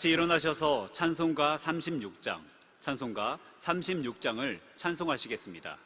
같이 일어나셔서 찬송가 36장을 찬송하시겠습니다.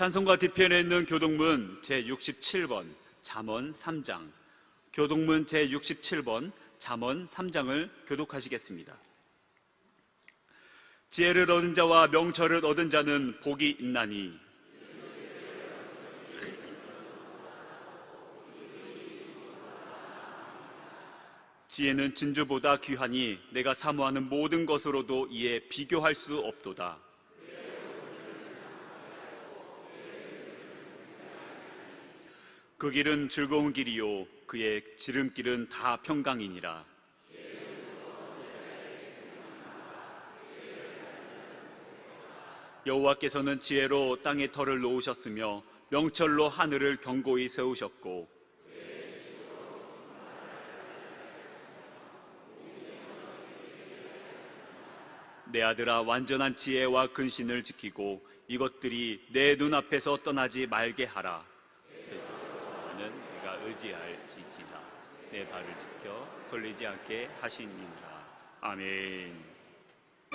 찬송가 뒤편에 있는 교동문 제67번 잠언 3장, 교동문 제67번 잠언 3장을 교독하시겠습니다. 지혜를 얻은 자와 명철을 얻은 자는 복이 있나니 지혜는 진주보다 귀하니 내가 사모하는 모든 것으로도 이에 비교할 수 없도다. 그 길은 즐거운 길이요 그의 지름길은 다 평강이니라. 여호와께서는 지혜로 땅의 터를 놓으셨으며 명철로 하늘을 견고히 세우셨고 내 아들아 완전한 지혜와 근신을 지키고 이것들이 내 눈앞에서 떠나지 말게 하라. 내가 의지할 지시라. 내 발을 지켜 걸리지 않게 하시니라. 아멘.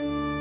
Oh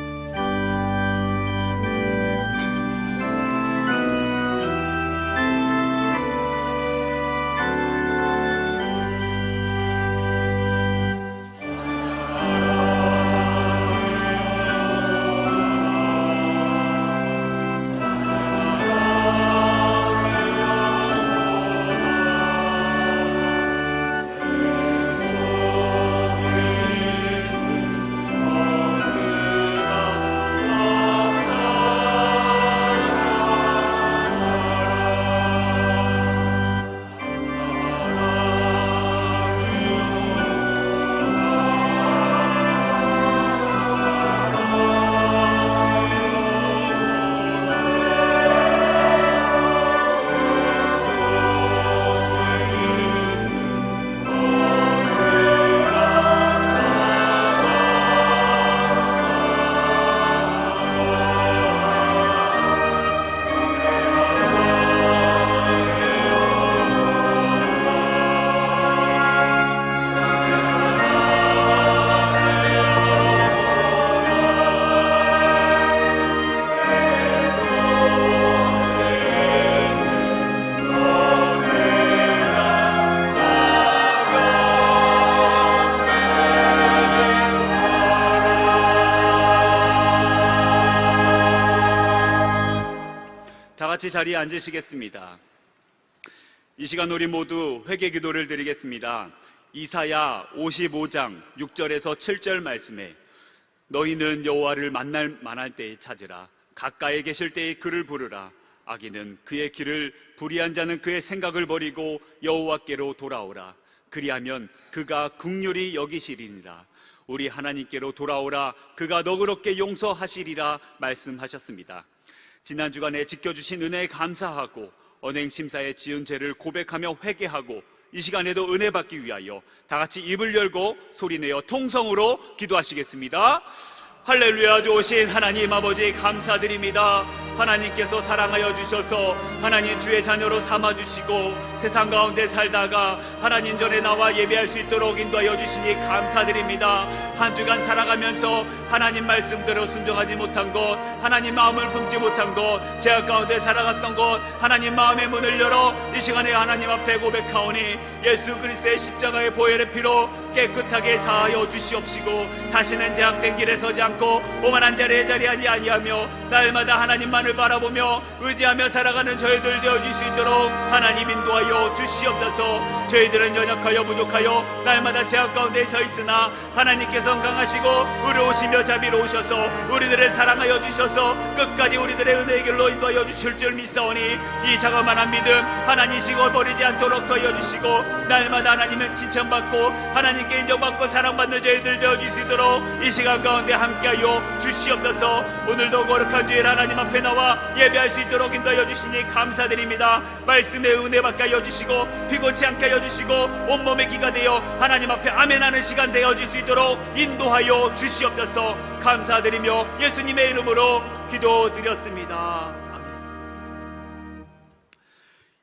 같이 자리에 앉으시겠습니다. 이 시간 우리 모두 회개 기도를 드리겠습니다. 이사야 55장 6절에서 7절 말씀에 너희는 여호와를 만날 때에 찾으라. 가까이 계실 때에 그를 부르라. 악인은 그의 길을, 불의한 자는 그의 생각을 버리고 여호와께로 돌아오라. 그리하면 그가 긍휼히 여기시리니라. 우리 하나님께로 돌아오라. 그가 너그럽게 용서하시리라 말씀하셨습니다. 지난 주간에 지켜주신 은혜에 감사하고 언행심사에 지은 죄를 고백하며 회개하고 이 시간에도 은혜 받기 위하여 다 같이 입을 열고 소리내어 통성으로 기도하시겠습니다. 할렐루야. 좋으신 하나님 아버지 감사드립니다. 하나님께서 사랑하여 주셔서 하나님 주의 자녀로 삼아주시고 세상 가운데 살다가 하나님 전에 나와 예배할 수 있도록 인도하여 주시니 감사드립니다. 한 주간 살아가면서 하나님 말씀대로 순종하지 못한 것, 하나님 마음을 품지 못한 것, 죄악 가운데 살아갔던 것, 하나님 마음의 문을 열어 이 시간에 하나님 앞에 고백하오니 예수 그리스도의 십자가의 보혈의 피로 깨끗하게 사하여 주시옵시고 다시는 죄악된 길에 서지 않고 오만한 자리에 자리하지 아니하며 날마다 하나님만을 바라보며 의지하며 살아가는 저희들 되어질 수 있도록 하나님 인도하여 주시옵소서. 저희들은 연약하여 부족하여 날마다 죄악 가운데 서 있으나 하나님께서 강하시고 의로우시며 자비로우셔서 우리들을 사랑하여 주셔서 끝까지 우리들의 은혜의 길로 인도하여 주실 줄 믿사오니 이 자그마한 믿음 하나님 식어버리지 않도록 도와여 주시고 날마다 하나님의 칭찬받고 하나님께 인정받고 사랑받는 저희들 되어질 수 있도록 이 시간 가운데 함께하여 주시옵소서. 오늘도 거룩한 주일 하나님 앞에 나와 예배할 수 있도록 인도하여 주시니 감사드립니다. 말씀에 은혜 받게 하여 주시고 피곤치 않게 하여 주시고 온몸에 기가 되어 하나님 앞에 아멘하는 시간 되어질 수 있도록 인도하여 주시옵소서. 감사드리며 예수님의 이름으로 기도드렸습니다. 아멘.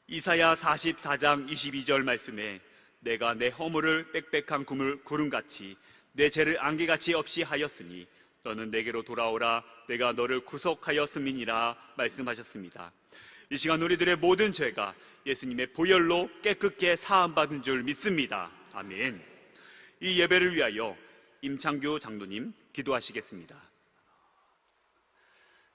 이사야 44장 22절 말씀에 내가 내 허물을 빽빽한 구름같이 내 죄를 안개같이 없이 하였으니 너는 내게로 돌아오라. 내가 너를 구속하였음이니라 말씀하셨습니다. 이 시간 우리들의 모든 죄가 예수님의 보혈로 깨끗게 사함받은 줄 믿습니다. 아멘. 이 예배를 위하여 임창규 장로님 기도하시겠습니다.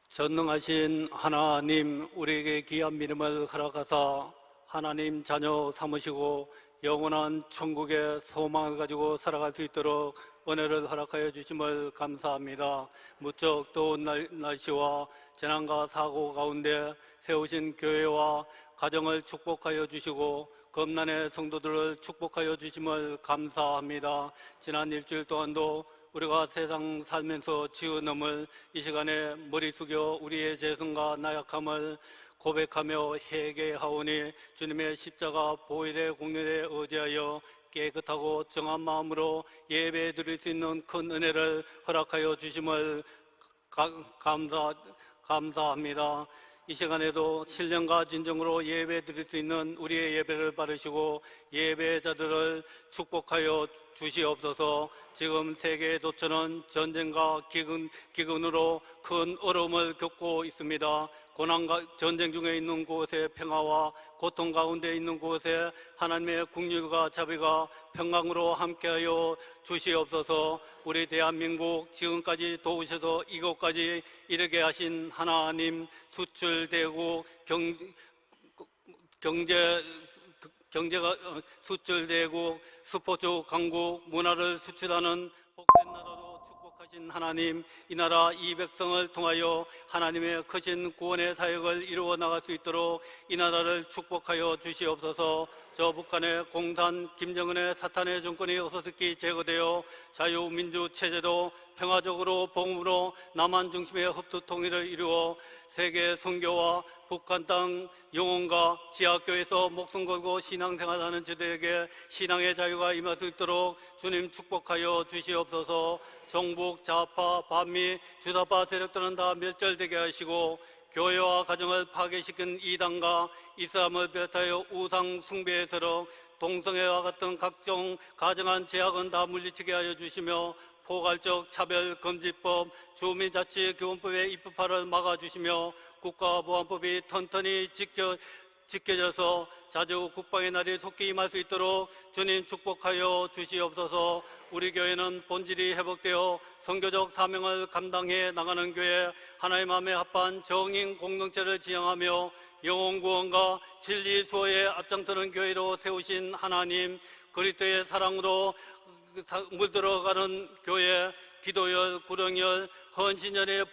전능하신 하나님, 우리에게 귀한 믿음을 허락하사 하나님 자녀 삼으시고 영원한 천국의 소망을 가지고 살아갈 수 있도록 은혜를 허락하여 주심을 감사합니다. 무척 더운 날씨와 재난과 사고 가운데 세우신 교회와 가정을 축복하여 주시고 겁난의 성도들을 축복하여 주심을 감사합니다. 지난 일주일 동안도 우리가 세상 살면서 지은 험을 이 시간에 머리 숙여 우리의 죄성과 나약함을 고백하며 회개하오니 주님의 십자가 보혈의 공연에 의지하여 깨끗하고 정한 마음으로 예배 드릴 수 있는 큰 은혜를 허락하여 주심을 감사합니다. 이 시간에도 신령과 진정으로 예배 드릴 수 있는 우리의 예배를 바르시고 예배자들을 축복하여 주시옵소서. 지금 세계의 도처는 전쟁과 기근으로 큰 어려움을 겪고 있습니다. 고난과 전쟁 중에 있는 곳에 평화와 고통 가운데 있는 곳에 하나님의 긍휼과 자비가 평강으로 함께하여 주시옵소서. 우리 대한민국 지금까지 도우셔서 이곳까지 이르게 하신 하나님, 수출되고 경제가 수출되고 스포츠, 강국, 문화를 수출하는 복된 나라로 축복하신 하나님, 이 나라 이 백성을 통하여 하나님의 크신 구원의 사역을 이루어 나갈 수 있도록 이 나라를 축복하여 주시옵소서. 저 북한의 공산 김정은의 사탄의 정권이 어서스키 제거되어 자유민주 체제도 평화적으로 복음으로 남한 중심의 흡수 통일을 이루어 세계 선교와 북한 땅 영혼과 지하교에서 목숨 걸고 신앙생활하는 저들에게 신앙의 자유가 임할 수 있도록 주님 축복하여 주시옵소서. 정북, 좌파, 반미, 주사파 세력들은 다 멸절되게 하시고 교회와 가정을 파괴시킨 이단과 이슬람을 비롯하여 우상 숭배에서로 동성애와 같은 각종 가정한 제약은 다 물리치게 하여 주시며 포괄적 차별금지법, 주민자치기본법의 입법화를 막아주시며 국가보안법이 튼튼히 지켜져서 자주 국방의 날이 속히 임할 수 있도록 주님 축복하여 주시옵소서. 우리 교회는 본질이 회복되어 선교적 사명을 감당해 나가는 교회, 하나님 마음에 합한 정인 공동체를 지향하며 영혼 구원과 진리 수호에 앞장서는 교회로 세우신 하나님, 그리스도의 사랑으로 물들어가는 교회, 기도열, 구령열, 헌신연에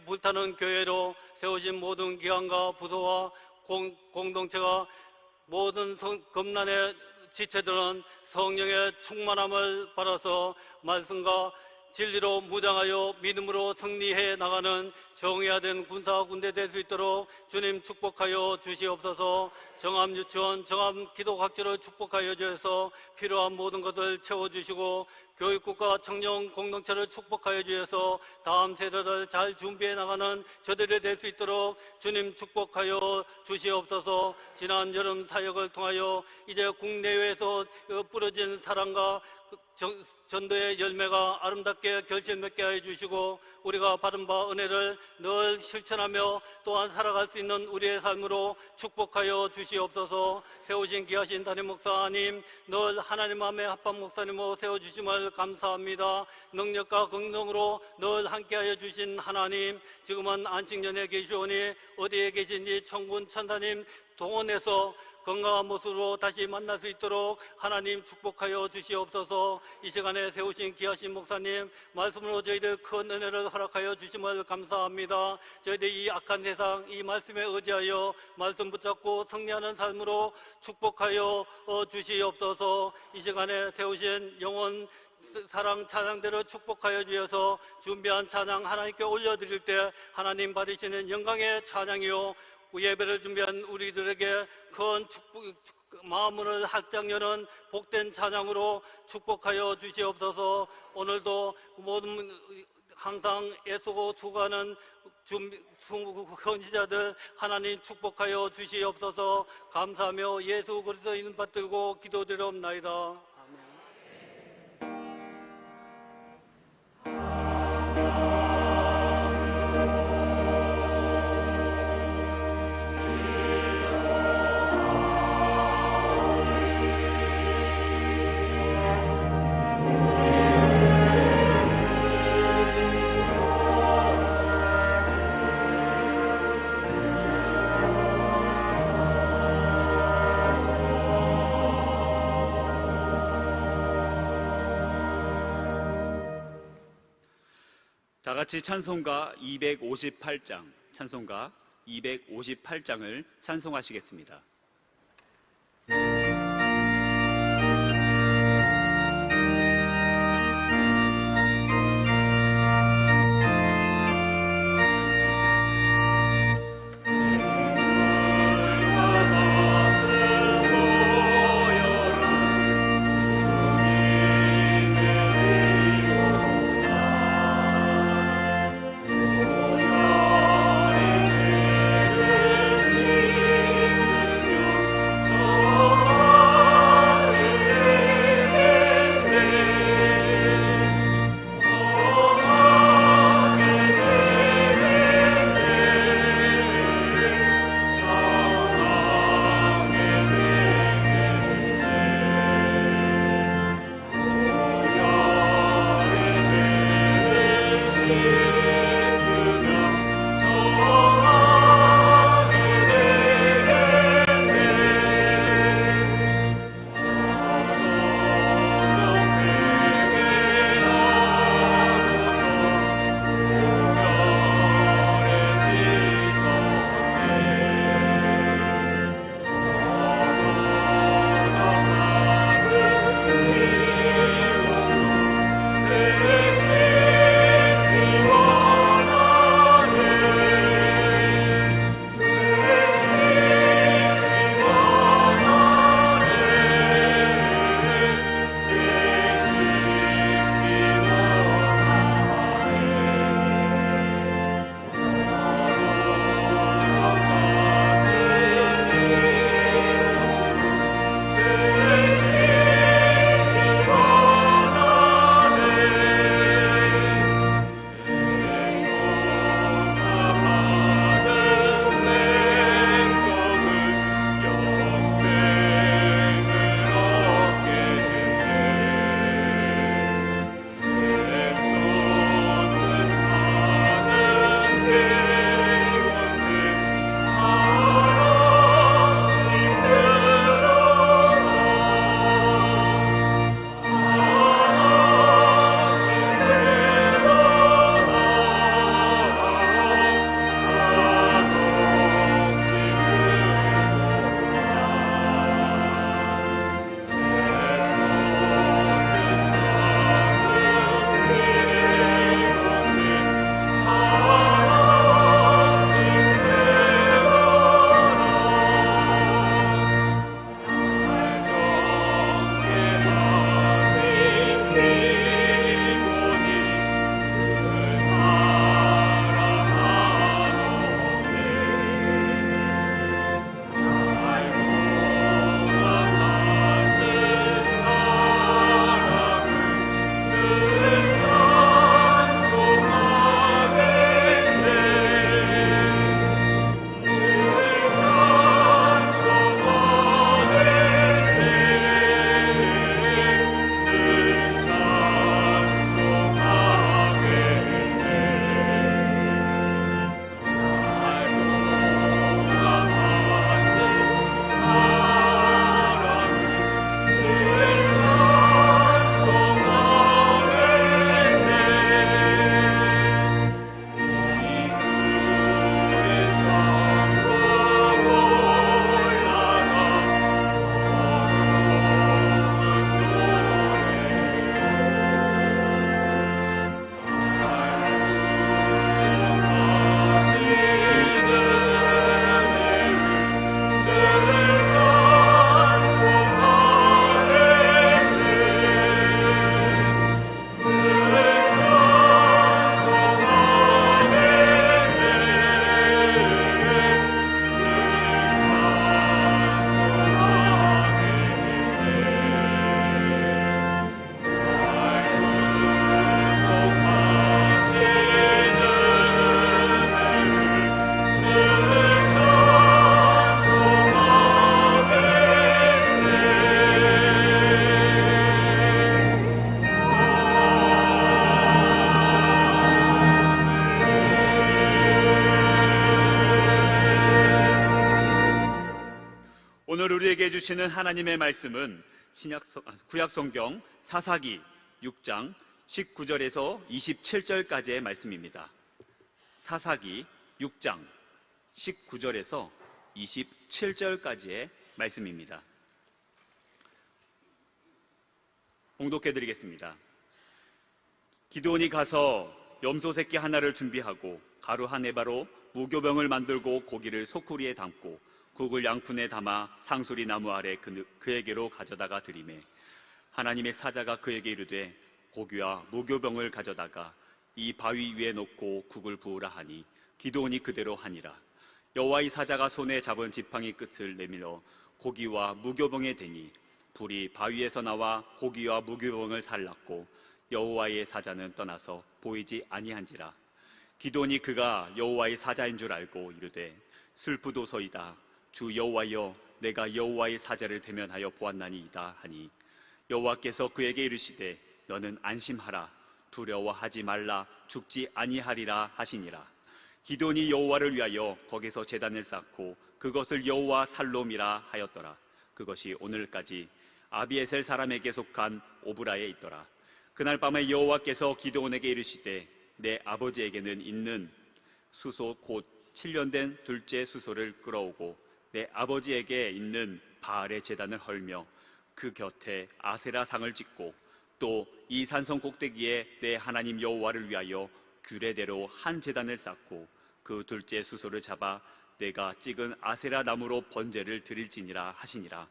불타는 교회로 세우신 모든 기관과 부서와 공동체가 모든 겁난의 지체들은 성령의 충만함을 받아서 말씀과 진리로 무장하여 믿음으로 승리해 나가는 정예화된 군대 될 수 있도록 주님 축복하여 주시옵소서. 정암 유치원, 정암 기도각지를 축복하여 주셔서 필요한 모든 것을 채워주시고 교육국가 청년 공동체를 축복하여 주셔서 다음 세대를 잘 준비해 나가는 저들이 될 수 있도록 주님 축복하여 주시옵소서. 지난 여름 사역을 통하여 이제 국내외에서 뿌려진 사랑과 전도의 열매가 아름답게 결실 맺게 하여 주시고 우리가 받은 바 은혜를 늘 실천하며 또한 살아갈 수 있는 우리의 삶으로 축복하여 주시옵소서. 세우신 귀하신 담임 목사님, 늘 하나님 마음에 합한 목사님으로 세워주심을 감사합니다. 능력과 긍정으로 늘 함께하여 주신 하나님, 지금은 안식년에 계시오니 어디에 계신지 천군 천사님 동원해서 건강한 모습으로 다시 만날 수 있도록 하나님 축복하여 주시옵소서. 이 시간에 세우신 귀하신 목사님 말씀으로 저희들 큰 은혜를 허락하여 주심을 감사합니다. 저희들 이 악한 세상 이 말씀에 의지하여 말씀 붙잡고 승리하는 삶으로 축복하여 주시옵소서. 이 시간에 세우신 영혼 사랑 찬양대로 축복하여 주셔서 준비한 찬양 하나님께 올려드릴 때 하나님 받으시는 영광의 찬양이요 예배를 준비한 우리들에게 큰 마음을 활짝 여는 복된 찬양으로 축복하여 주시옵소서. 오늘도 모든 항상 애쓰고 수고하는 헌신자들 하나님 축복하여 주시옵소서. 감사하며 예수 그리스도 이름 받들고 기도드리옵나이다. 다 같이 찬송가 258장, 찬송가 258장을 찬송하시겠습니다. 주 우리에게 주시는 하나님의 말씀은 구약성경 사사기 6장 19절에서 27절까지의 말씀입니다. 사사기 6장 19절에서 27절까지의 말씀입니다. 봉독해 드리겠습니다. 기드온이 가서 염소 새끼 하나를 준비하고 가루 한 에바로 무교병을 만들고 고기를 소쿠리에 담고 국을 양푼에 담아 상수리 나무 아래 그에게로 가져다가 드리매 하나님의 사자가 그에게 이르되 고기와 무교병을 가져다가 이 바위 위에 놓고 국을 부으라 하니 기드온이 그대로 하니라. 여호와의 사자가 손에 잡은 지팡이 끝을 내밀어 고기와 무교병에 대니 불이 바위에서 나와 고기와 무교병을 살랐고 여호와의 사자는 떠나서 보이지 아니한지라. 기드온이 그가 여호와의 사자인 줄 알고 이르되 슬프도소이다. 주 여호와여, 내가 여호와의 사자를 대면하여 보았나니이다 하니 여호와께서 그에게 이르시되 너는 안심하라. 두려워하지 말라. 죽지 아니하리라 하시니라. 기드온이 여호와를 위하여 거기서 제단을 쌓고 그것을 여호와 살롬이라 하였더라. 그것이 오늘까지 아비에셀 사람에게 속한 오브라에 있더라. 그날 밤에 여호와께서 기드온에게 이르시되 내 아버지에게는 있는 수소 곧 7년 된 둘째 수소를 끌어오고 내 아버지에게 있는 바알의 제단을 헐며 그 곁에 아세라 상을 짓고 또 이 산성 꼭대기에 내 하나님 여호와를 위하여 규례대로 한 제단을 쌓고 그 둘째 수소를 잡아 내가 찍은 아세라 나무로 번제를 드릴지니라 하시니라.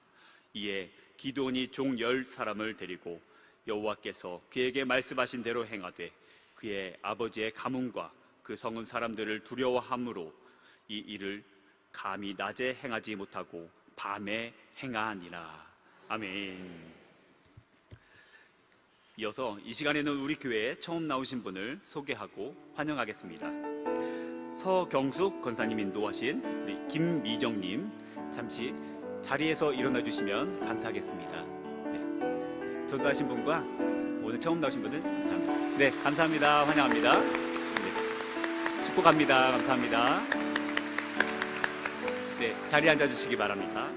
이에 기드온이 종 10사람을 데리고 여호와께서 그에게 말씀하신 대로 행하되 그의 아버지의 가문과 그 성은 사람들을 두려워함으로 이 일을 감히 낮에 행하지 못하고 밤에 행하니라. 아멘. 이어서 이 시간에는 우리 교회에 처음 나오신 분을 소개하고 환영하겠습니다. 서경숙 권사님 인도하신 우리 김미정님, 잠시 자리에서 일어나 주시면 감사하겠습니다. 네. 전도하신 분과 오늘 처음 나오신 분은 감사합니다. 네, 감사합니다. 환영합니다. 네. 축복합니다. 감사합니다. 네, 자리에 앉아 주시기 바랍니다.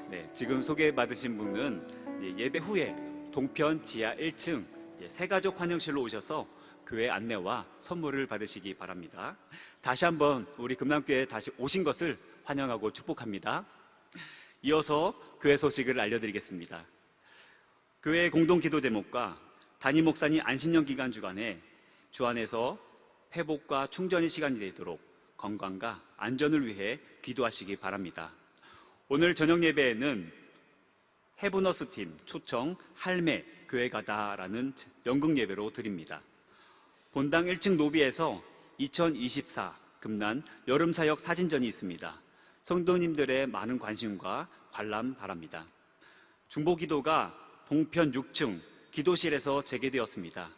네, 지금 소개받으신 분은 예배 후에 동편 지하 1층 새가족 환영실로 오셔서 교회 안내와 선물을 받으시기 바랍니다. 다시 한번 우리 금남교회에 다시 오신 것을 환영하고 축복합니다. 이어서 교회 소식을 알려드리겠습니다. 교회 공동 기도 제목과 담임 목사님 안신년 기간 주안에서 회복과 충전의 시간이 되도록 건강과 안전을 위해 기도하시기 바랍니다. 오늘 저녁 예배에는 해브너스 팀 초청 할매 교회 가다라는 연극 예배로 드립니다. 본당 1층 로비에서 2024 금난 여름사역 사진전이 있습니다. 성도님들의 많은 관심과 관람 바랍니다. 중보기도가 동편 6층 기도실에서 재개되었습니다.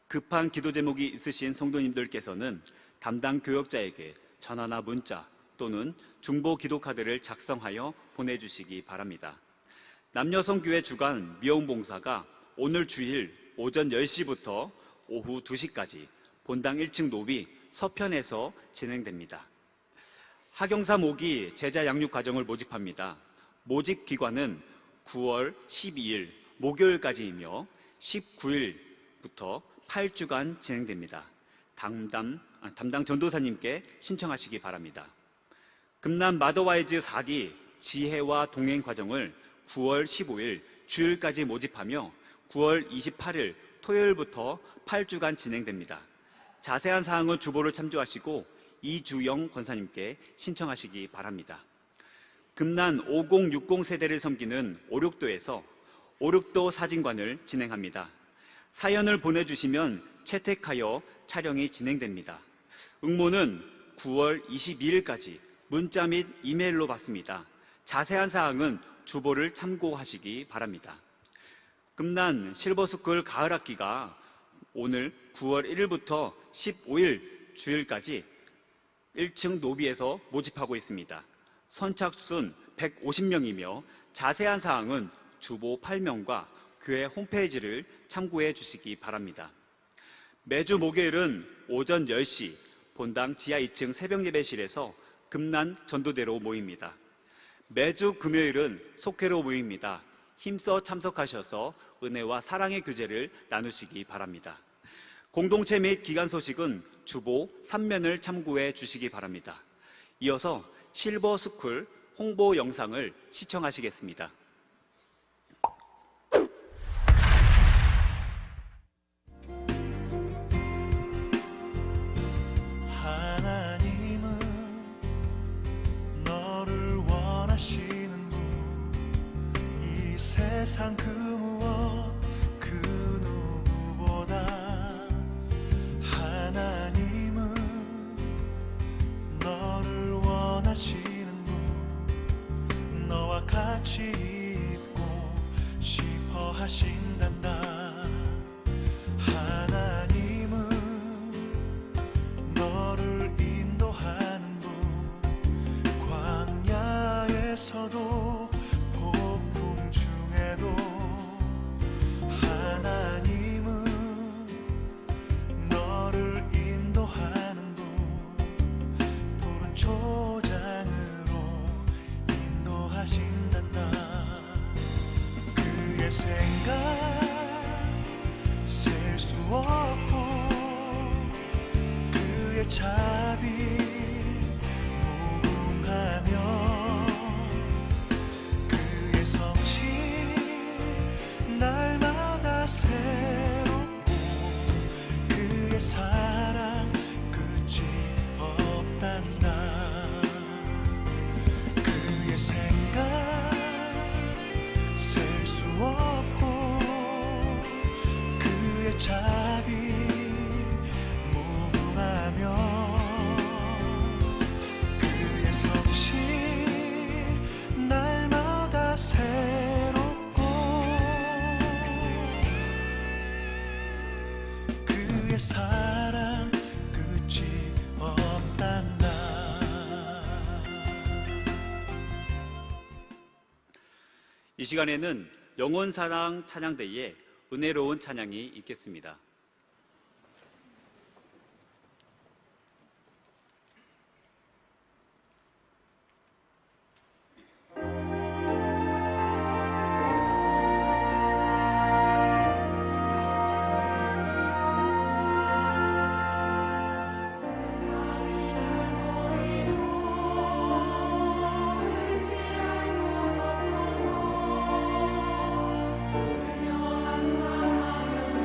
급한 기도 제목이 있으신 성도님들께서는 담당 교역자에게 전화나 문자 또는 중보기도 카드를 작성하여 보내주시기 바랍니다. 남여성교회 주간 미혼봉사가 오늘 주일 오전 10시부터 오후 2시까지 본당 1층 로비 서편에서 진행됩니다. 하경사 모기 제자 양육 과정을 모집합니다. 모집 기간은 9월 12일 목요일까지이며 19일부터 8주간 진행됩니다. 담당 전도사님께 신청하시기 바랍니다. 금남 마더와이즈 4기 지혜와 동행 과정을 9월 15일 주일까지 모집하며 9월 28일 토요일부터 8주간 진행됩니다. 자세한 사항은 주보를 참조하시고 이주영 권사님께 신청하시기 바랍니다. 금난 5060 세대를 섬기는 오륙도에서 오륙도 사진관을 진행합니다. 사연을 보내주시면 채택하여 촬영이 진행됩니다. 응모는 9월 22일까지 문자 및 이메일로 받습니다. 자세한 사항은 주보를 참고하시기 바랍니다. 금난 실버스쿨 가을학기가 오늘 9월 1일부터 15일 주일까지 1층 로비에서 모집하고 있습니다. 선착순 150명이며 자세한 사항은 주보 8명과 교회 홈페이지를 참고해 주시기 바랍니다. 매주 목요일은 오전 10시 본당 지하 2층 새벽 예배실에서 금난 전도대로 모입니다. 매주 금요일은 속회로 모입니다. 힘써 참석하셔서 은혜와 사랑의 교제를 나누시기 바랍니다. 공동체 및 기관 소식은 주보 3면을 참고해 주시기 바랍니다. 이어서 실버스쿨 홍보 영상을 시청하시겠습니다. 하나님은 너를 원하시는 분, 이 세상 그 무엇 그 누구보다 하나님은 너를 원하시는 분, 너와 같이 있고 싶어 하신단다. 하나님은 너를 인도하는 분, 광야에서도 폭풍 중에도 하나님은 너를 인도하는 분, 푸른 초장으로 인도하신단다. 그의 생각 셀 수 없고 그의 자비 무궁하며 그의 성실 날마다 새롭고 그의 사랑 끝이 없단다. 그의 생각 셀 수 없고 그의 자비 무궁하며 그의 성실 날마다 새롭고 그의 사랑 끝이 없단다. 이 시간에는 영혼사랑 찬양대에 은혜로운 찬양이 있겠습니다. 울며 한탄하면서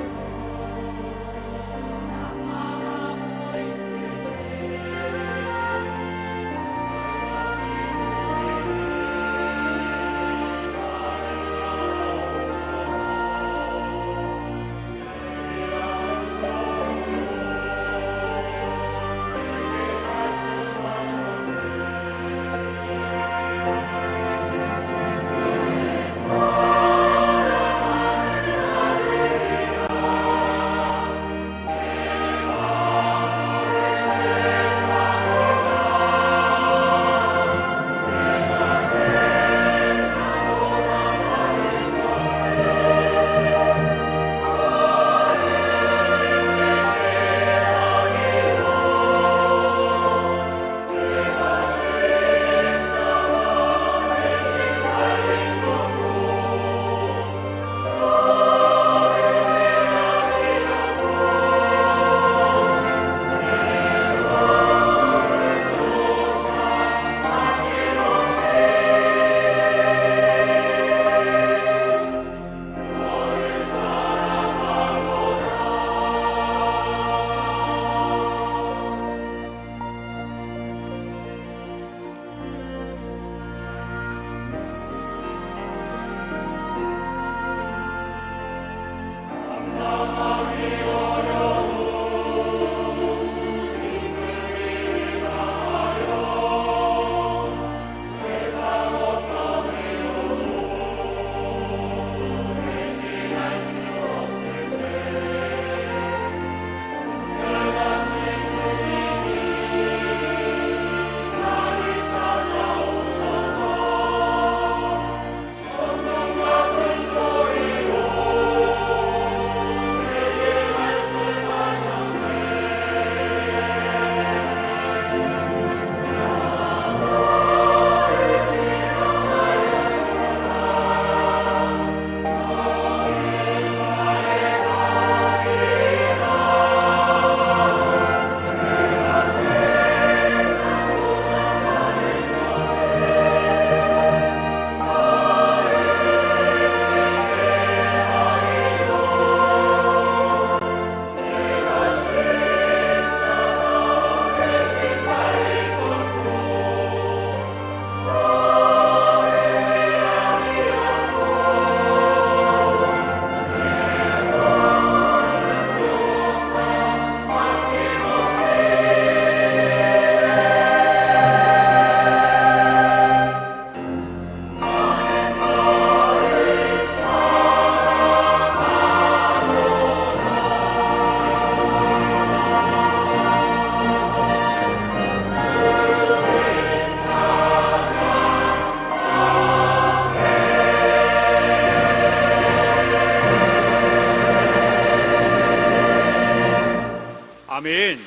아멘.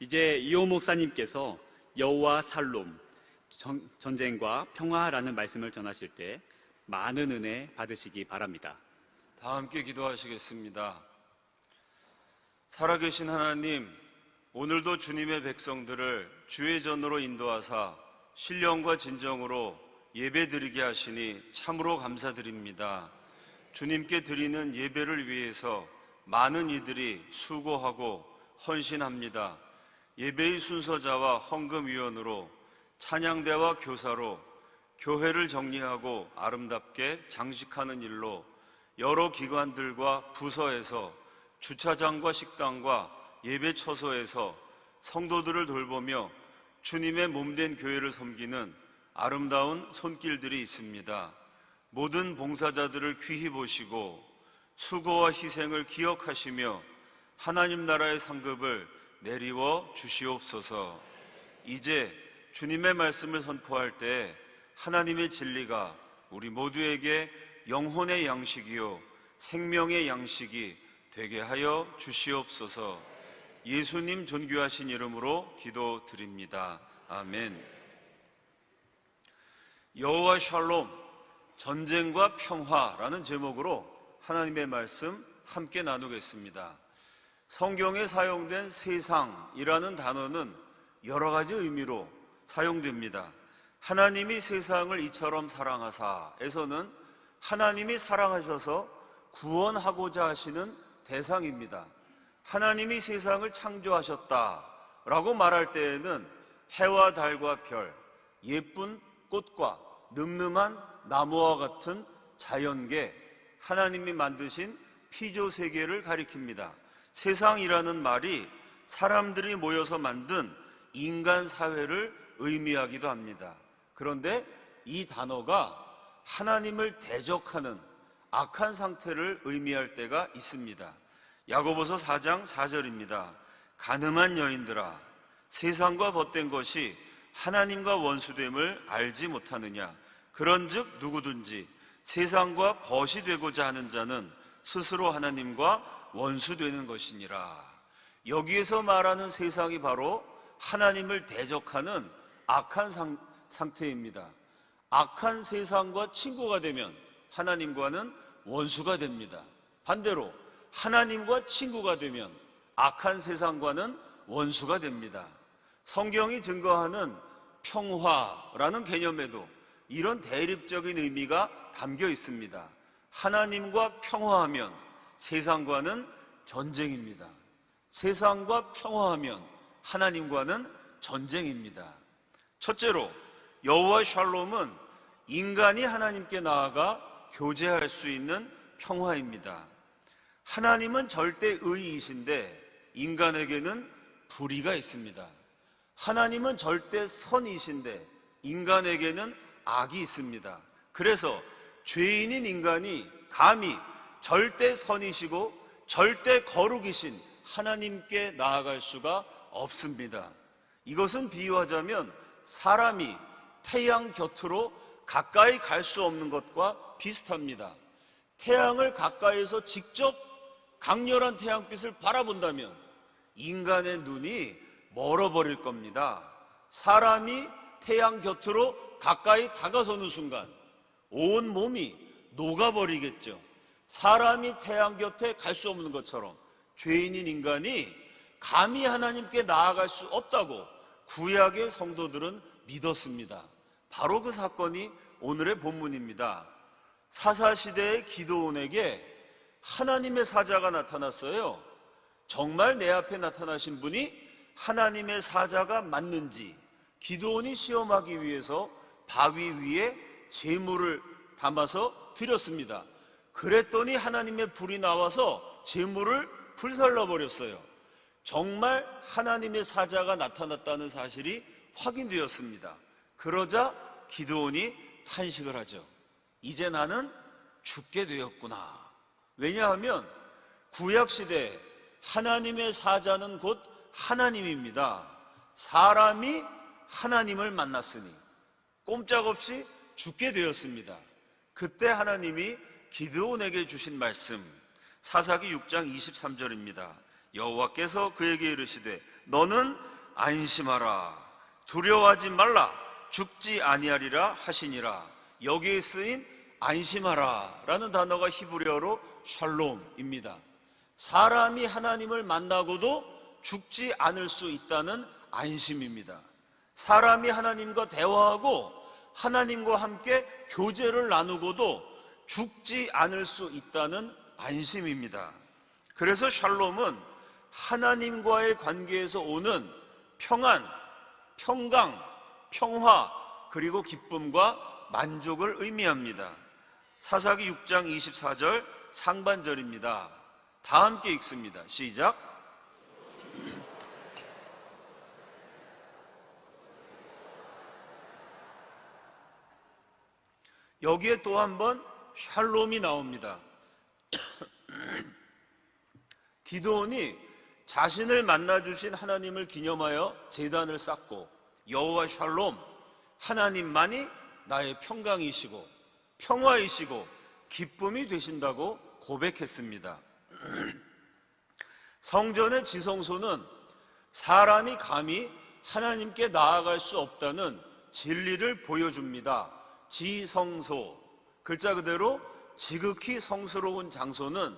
이제 이호 목사님께서 여호와 살롬, 전쟁과 평화라는 말씀을 전하실 때 많은 은혜 받으시기 바랍니다. 다 함께 기도하시겠습니다. 살아계신 하나님, 오늘도 주님의 백성들을 주의 전으로 인도하사 신령과 진정으로 예배드리게 하시니 참으로 감사드립니다. 주님께 드리는 예배를 위해서 많은 이들이 수고하고 헌신합니다. 예배의 순서자와 헌금위원으로, 찬양대와 교사로, 교회를 정리하고 아름답게 장식하는 일로 여러 기관들과 부서에서 주차장과 식당과 예배 처소에서 성도들을 돌보며 주님의 몸된 교회를 섬기는 아름다운 손길들이 있습니다. 모든 봉사자들을 귀히 보시고 수고와 희생을 기억하시며 하나님 나라의 상급을 내리워 주시옵소서. 이제 주님의 말씀을 선포할 때 하나님의 진리가 우리 모두에게 영혼의 양식이요 생명의 양식이 되게 하여 주시옵소서. 예수님 존귀하신 이름으로 기도드립니다. 아멘. 여호와 샬롬, 전쟁과 평화라는 제목으로 하나님의 말씀 함께 나누겠습니다. 성경에 사용된 세상이라는 단어는 여러 가지 의미로 사용됩니다. 하나님이 세상을 이처럼 사랑하사에서는 하나님이 사랑하셔서 구원하고자 하시는 대상입니다. 하나님이 세상을 창조하셨다라고 말할 때에는 해와 달과 별, 예쁜 꽃과 늠름한 나무와 같은 자연계, 하나님이 만드신 피조 세계를 가리킵니다. 세상이라는 말이 사람들이 모여서 만든 인간 사회를 의미하기도 합니다. 그런데 이 단어가 하나님을 대적하는 악한 상태를 의미할 때가 있습니다. 야고보서 4장 4절입니다. 간음한 여인들아, 세상과 벗된 것이 하나님과 원수됨을 알지 못하느냐. 그런즉 누구든지 세상과 벗이 되고자 하는 자는 스스로 하나님과 원수되는 것이니라. 여기에서 말하는 세상이 바로 하나님을 대적하는 악한 상태입니다. 악한 세상과 친구가 되면 하나님과는 원수가 됩니다. 반대로 하나님과 친구가 되면 악한 세상과는 원수가 됩니다. 성경이 증거하는 평화라는 개념에도 이런 대립적인 의미가 담겨 있습니다. 하나님과 평화하면 세상과는 전쟁입니다. 세상과 평화하면 하나님과는 전쟁입니다. 첫째로 여호와 샬롬은 인간이 하나님께 나아가 교제할 수 있는 평화입니다. 하나님은 절대 의이신데 인간에게는 불의가 있습니다. 하나님은 절대 선이신데 인간에게는 악이 있습니다. 그래서 죄인인 인간이 감히 절대 선이시고 절대 거룩이신 하나님께 나아갈 수가 없습니다. 이것은 비유하자면 사람이 태양 곁으로 가까이 갈 수 없는 것과 비슷합니다. 태양을 가까이에서 직접 강렬한 태양빛을 바라본다면 인간의 눈이 멀어버릴 겁니다. 사람이 태양 곁으로 가까이 다가서는 순간 온 몸이 녹아버리겠죠. 사람이 태양 곁에 갈 수 없는 것처럼 죄인인 인간이 감히 하나님께 나아갈 수 없다고 구약의 성도들은 믿었습니다. 바로 그 사건이 오늘의 본문입니다. 사사시대의 기드온에게 하나님의 사자가 나타났어요. 정말 내 앞에 나타나신 분이 하나님의 사자가 맞는지 기드온이 시험하기 위해서 바위 위에 제물을 담아서 드렸습니다. 그랬더니 하나님의 불이 나와서 제물을 불살라 버렸어요. 정말 하나님의 사자가 나타났다는 사실이 확인되었습니다. 그러자 기드온이 탄식을 하죠. 이제 나는 죽게 되었구나. 왜냐하면 구약시대 하나님의 사자는 곧 하나님입니다. 사람이 하나님을 만났으니 꼼짝없이 죽게 되었습니다. 그때 하나님이 기드온에게 주신 말씀, 사사기 6장 23절입니다. 여호와께서 그에게 이르시되 너는 안심하라, 두려워하지 말라, 죽지 아니하리라 하시니라. 여기에 쓰인 안심하라 라는 단어가 히브리어로 샬롬입니다. 사람이 하나님을 만나고도 죽지 않을 수 있다는 안심입니다. 사람이 하나님과 대화하고 하나님과 함께 교제를 나누고도 죽지 않을 수 있다는 안심입니다. 그래서 샬롬은 하나님과의 관계에서 오는 평안, 평강, 평화, 그리고 기쁨과 만족을 의미합니다. 사사기 6장 24절 상반절입니다. 다 함께 읽습니다. 시작. 여기에 또 한 번 샬롬이 나옵니다. 기드온이 자신을 만나주신 하나님을 기념하여 제단을 쌓고 여호와 샬롬, 하나님만이 나의 평강이시고 평화이시고 기쁨이 되신다고 고백했습니다. 성전의 지성소는 사람이 감히 하나님께 나아갈 수 없다는 진리를 보여줍니다. 지성소, 글자 그대로 지극히 성스러운 장소는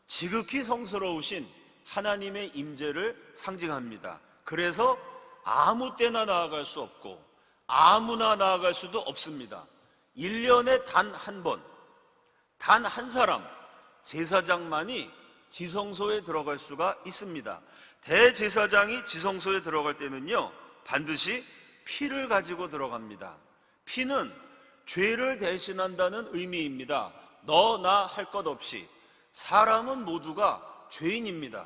지극히 성스러우신 하나님의 임재를 상징합니다. 그래서 아무 때나 나아갈 수 없고 아무나 나아갈 수도 없습니다. 1년에 단 한 번, 단 한 사람, 제사장만이 지성소에 들어갈 수가 있습니다. 대제사장이 지성소에 들어갈 때는요, 반드시 피를 가지고 들어갑니다. 피는 죄를 대신한다는 의미입니다. 너, 나 할 것 없이 사람은 모두가 죄인입니다.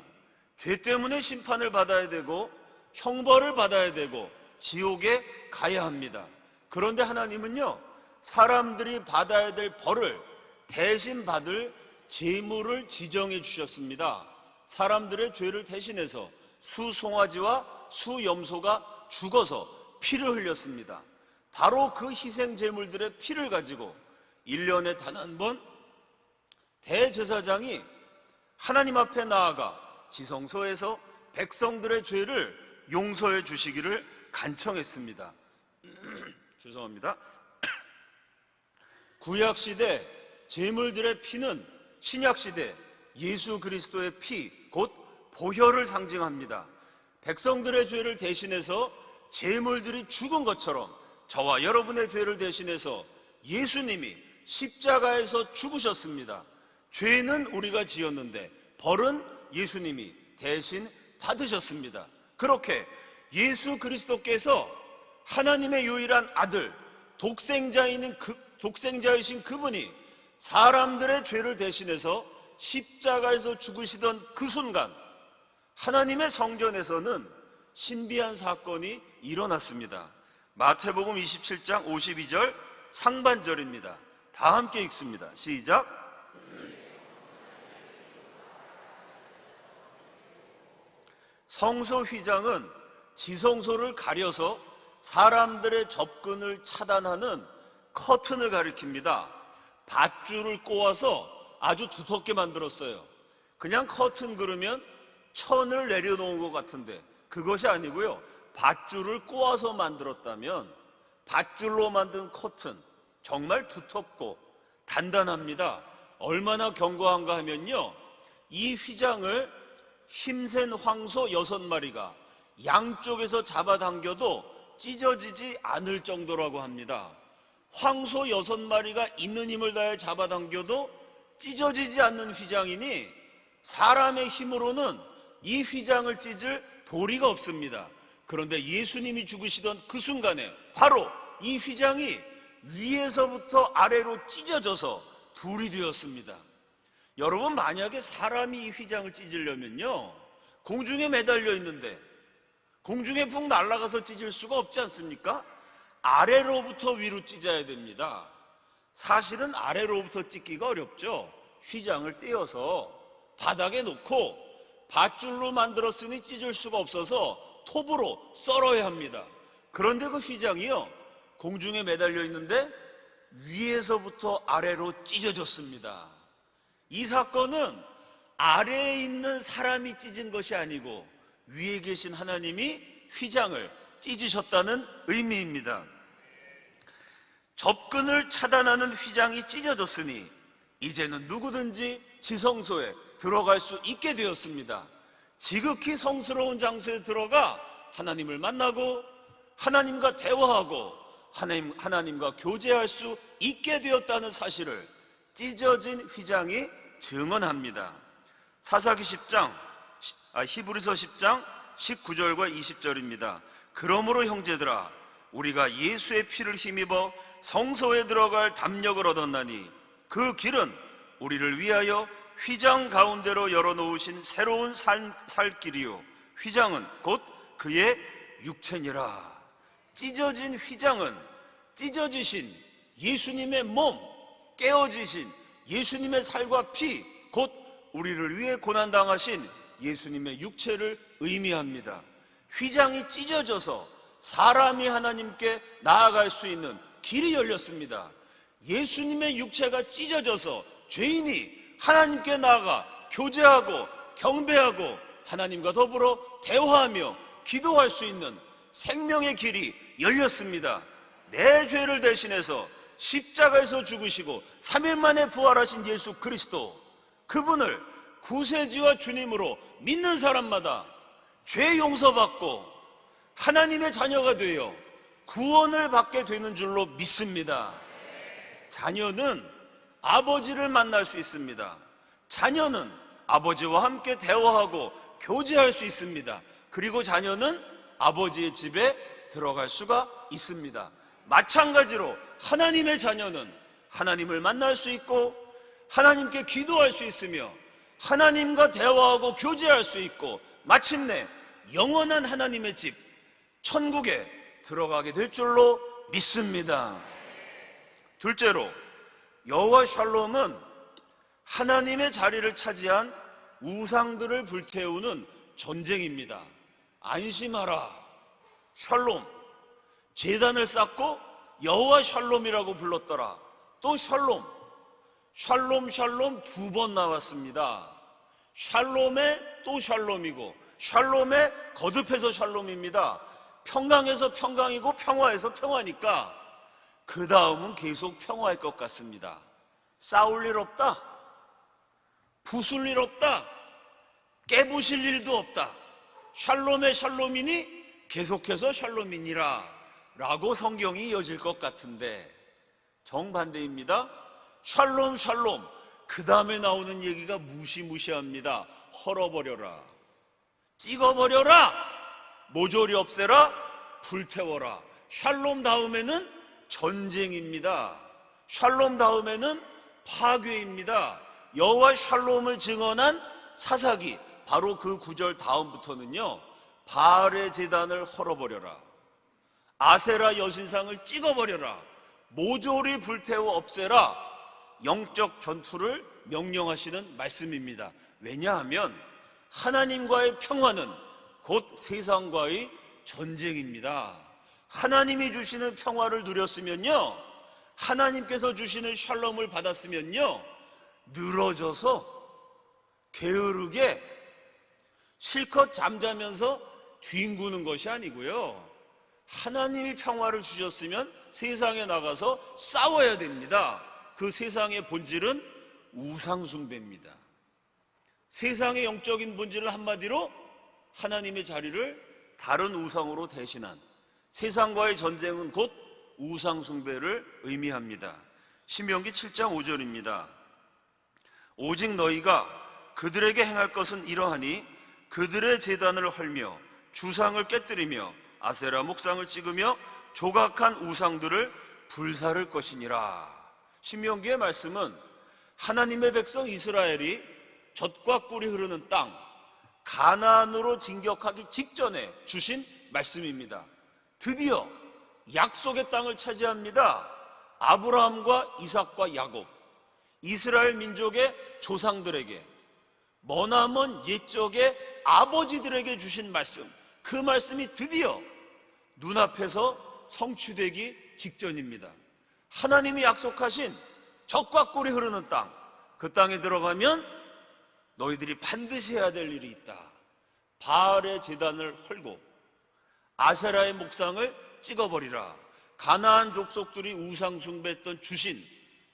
죄 때문에 심판을 받아야 되고 형벌을 받아야 되고 지옥에 가야 합니다. 그런데 하나님은요, 사람들이 받아야 될 벌을 대신 받을 제물을 지정해 주셨습니다. 사람들의 죄를 대신해서 수송아지와 수염소가 죽어서 피를 흘렸습니다. 바로 그 희생 제물들의 피를 가지고 1년에 단 한 번 대제사장이 하나님 앞에 나아가 지성소에서 백성들의 죄를 용서해 주시기를 간청했습니다. 죄송합니다. 구약시대 제물들의 피는 신약시대 예수 그리스도의 피, 곧 보혈을 상징합니다. 백성들의 죄를 대신해서 제물들이 죽은 것처럼 저와 여러분의 죄를 대신해서 예수님이 십자가에서 죽으셨습니다. 죄는 우리가 지었는데 벌은 예수님이 대신 받으셨습니다. 그렇게 예수 그리스도께서 하나님의 유일한 아들, 독생자이신 그분이 사람들의 죄를 대신해서 십자가에서 죽으시던 그 순간 하나님의 성전에서는 신비한 사건이 일어났습니다. 마태복음 27장 52절 상반절입니다. 다 함께 읽습니다. 시작. 성소 휘장은 지성소를 가려서 사람들의 접근을 차단하는 커튼을 가리킵니다. 밧줄을 꼬아서 아주 두텁게 만들었어요. 그냥 커튼 그러면 천을 내려놓은 것 같은데 그것이 아니고요, 밧줄을 꼬아서 만들었다면 밧줄로 만든 커튼, 정말 두텁고 단단합니다. 얼마나 견고한가 하면요, 이 휘장을 힘센 황소 6마리가 양쪽에서 잡아당겨도 찢어지지 않을 정도라고 합니다. 황소 6마리가 있는 힘을 다해 잡아당겨도 찢어지지 않는 휘장이니 사람의 힘으로는 이 휘장을 찢을 도리가 없습니다. 그런데 예수님이 죽으시던 그 순간에 바로 이 휘장이 위에서부터 아래로 찢어져서 둘이 되었습니다. 여러분, 만약에 사람이 이 휘장을 찢으려면요, 공중에 매달려 있는데 공중에 푹 날아가서 찢을 수가 없지 않습니까? 아래로부터 위로 찢어야 됩니다. 사실은 아래로부터 찢기가 어렵죠. 휘장을 떼어서 바닥에 놓고 밧줄로 만들었으니 찢을 수가 없어서 톱으로 썰어야 합니다. 그런데 그 휘장이요, 공중에 매달려 있는데 위에서부터 아래로 찢어졌습니다. 이 사건은 아래에 있는 사람이 찢은 것이 아니고 위에 계신 하나님이 휘장을 찢으셨다는 의미입니다. 접근을 차단하는 휘장이 찢어졌으니 이제는 누구든지 지성소에 들어갈 수 있게 되었습니다. 지극히 성스러운 장소에 들어가 하나님을 만나고 하나님과 대화하고 하나님과 교제할 수 있게 되었다는 사실을 찢어진 휘장이 증언합니다. 히브리서 10장 19절과 20절입니다. 그러므로 형제들아, 우리가 예수의 피를 힘입어 성소에 들어갈 담력을 얻었나니 그 길은 우리를 위하여 휘장 가운데로 열어놓으신 새로운 살 길이요 휘장은 곧 그의 육체니라. 찢어진 휘장은 찢어지신 예수님의 몸, 깨어지신 예수님의 살과 피, 곧 우리를 위해 고난당하신 예수님의 육체를 의미합니다. 휘장이 찢어져서 사람이 하나님께 나아갈 수 있는 길이 열렸습니다. 예수님의 육체가 찢어져서 죄인이 하나님께 나아가 교제하고 경배하고 하나님과 더불어 대화하며 기도할 수 있는 생명의 길이 열렸습니다. 내 죄를 대신해서 십자가에서 죽으시고 3일 만에 부활하신 예수 그리스도, 그분을 구세주와 주님으로 믿는 사람마다 죄 용서받고 하나님의 자녀가 되어 구원을 받게 되는 줄로 믿습니다. 자녀는 아버지를 만날 수 있습니다. 자녀는 아버지와 함께 대화하고 교제할 수 있습니다. 그리고 자녀는 아버지의 집에 들어갈 수가 있습니다. 마찬가지로 하나님의 자녀는 하나님을 만날 수 있고 하나님께 기도할 수 있으며 하나님과 대화하고 교제할 수 있고 마침내 영원한 하나님의 집 천국에 들어가게 될 줄로 믿습니다. 둘째로, 여호와 샬롬은 하나님의 자리를 차지한 우상들을 불태우는 전쟁입니다. 안심하라, 샬롬. 제단을 쌓고 여호와 샬롬이라고 불렀더라. 또 샬롬, 샬롬 샬롬 2번 나왔습니다. 샬롬에 또 샬롬이고 샬롬에 거듭해서 샬롬입니다. 평강에서 평강이고 평화에서 평화니까 그 다음은 계속 평화일 것 같습니다. 싸울 일 없다, 부술 일 없다, 깨부실 일도 없다. 샬롬의 샬롬이니 계속해서 샬롬이니라 라고 성경이 이어질 것 같은데 정반대입니다. 샬롬 샬롬, 그 다음에 나오는 얘기가 무시무시합니다. 헐어버려라, 찍어버려라, 모조리 없애라, 불태워라. 샬롬 다음에는 전쟁입니다. 샬롬 다음에는 파괴입니다. 여호와 샬롬을 증언한 사사기, 바로 그 구절 다음부터는요, 바알의 제단을 헐어버려라, 아세라 여신상을 찍어버려라, 모조리 불태워 없애라, 영적 전투를 명령하시는 말씀입니다. 왜냐하면 하나님과의 평화는 곧 세상과의 전쟁입니다. 하나님이 주시는 평화를 누렸으면요, 하나님께서 주시는 샬롬을 받았으면요, 늘어져서 게으르게 실컷 잠자면서 뒹구는 것이 아니고요, 하나님이 평화를 주셨으면 세상에 나가서 싸워야 됩니다. 그 세상의 본질은 우상숭배입니다. 세상의 영적인 본질을 한마디로 하나님의 자리를 다른 우상으로 대신한 세상과의 전쟁은 곧 우상숭배를 의미합니다. 신명기 7장 5절입니다. 오직 너희가 그들에게 행할 것은 이러하니 그들의 제단을 헐며 주상을 깨뜨리며 아세라 목상을 찍으며 조각한 우상들을 불사를 것이니라. 신명기의 말씀은 하나님의 백성 이스라엘이 젖과 꿀이 흐르는 땅 가나안으로 진격하기 직전에 주신 말씀입니다. 드디어 약속의 땅을 차지합니다. 아브라함과 이삭과 야곱, 이스라엘 민족의 조상들에게, 머나먼 옛적의 아버지들에게 주신 말씀, 그 말씀이 드디어 눈앞에서 성취되기 직전입니다. 하나님이 약속하신 젖과 꿀이 흐르는 땅, 그 땅에 들어가면 너희들이 반드시 해야 될 일이 있다. 바알의 제단을 헐고 아세라의 목상을 찍어버리라. 가나안 족속들이 우상 숭배했던 주신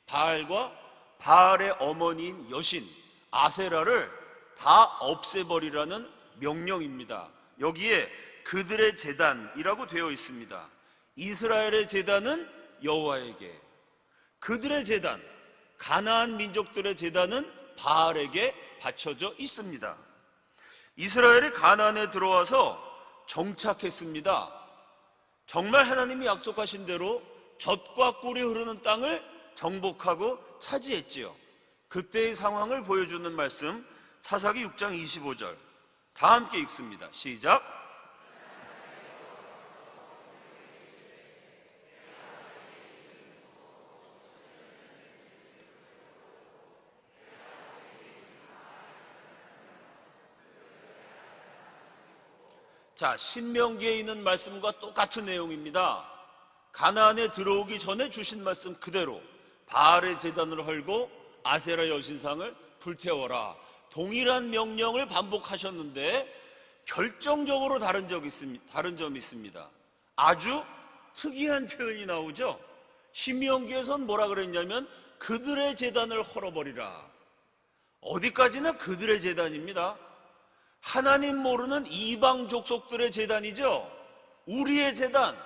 바알과 바알의 어머니인 여신 아세라를 다 없애버리라는 명령입니다. 여기에 그들의 제단이라고 되어 있습니다. 이스라엘의 제단은 여호와에게, 그들의 제단, 가나안 민족들의 제단은 바알에게 바쳐져 있습니다. 이스라엘이 가나안에 들어와서 정착했습니다. 정말 하나님이 약속하신 대로 젖과 꿀이 흐르는 땅을 정복하고 차지했지요. 그때의 상황을 보여주는 말씀, 사사기 6장 25절 다 함께 읽습니다. 시작. 자, 신명기에 있는 말씀과 똑같은 내용입니다. 가나안에 들어오기 전에 주신 말씀 그대로 바알의 제단을 헐고 아세라 여신상을 불태워라. 동일한 명령을 반복하셨는데 결정적으로 다른 점이 있습니다. 아주 특이한 표현이 나오죠. 신명기에선 뭐라 그랬냐면 그들의 제단을 헐어버리라. 어디까지나 그들의 제단입니다. 하나님 모르는 이방 족속들의 제단이죠. 우리의 제단,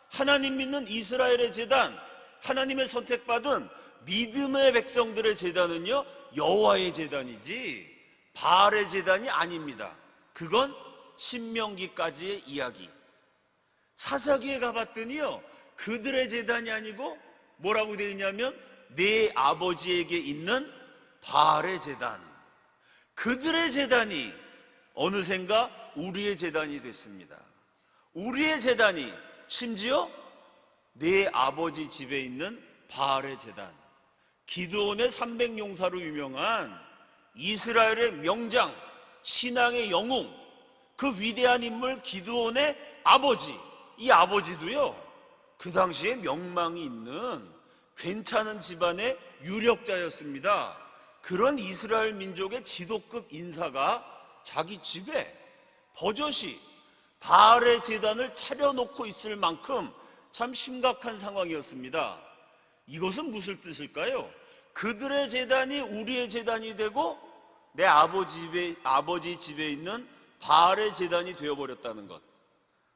하나님 믿는 이스라엘의 제단, 하나님의 선택받은 믿음의 백성들의 제단은요, 여호와의 제단이지 바알의 제단이 아닙니다. 그건 신명기까지의 이야기. 사사기에 가봤더니요, 그들의 제단이 아니고 뭐라고 되어 있냐면 내 아버지에게 있는 바알의 제단. 그들의 제단이 어느샌가 우리의 제단이 됐습니다. 우리의 제단이 심지어 내 아버지 집에 있는 바알의 제단. 기드온의 300용사로 유명한 이스라엘의 명장, 신앙의 영웅, 그 위대한 인물 기드온의 아버지, 이 아버지도요, 그 당시에 명망이 있는 괜찮은 집안의 유력자였습니다. 그런 이스라엘 민족의 지도급 인사가 자기 집에 버젓이 바알의 제단을 차려놓고 있을 만큼 참 심각한 상황이었습니다. 이것은 무슨 뜻일까요? 그들의 제단이 우리의 제단이 되고 내 아버지 집에 있는 바알의 제단이 되어버렸다는 것.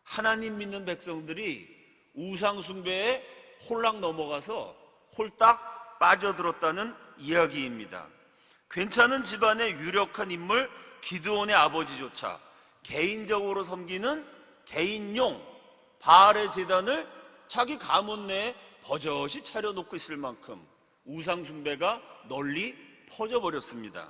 하나님 믿는 백성들이 우상 숭배에 홀랑 넘어가서 홀딱 빠져들었다는 이야기입니다. 괜찮은 집안의 유력한 인물 기드온의 아버지조차 개인적으로 섬기는 개인용 바알의 제단을 자기 가문 내에 버젓이 차려놓고 있을 만큼 우상 숭배가 널리 퍼져버렸습니다.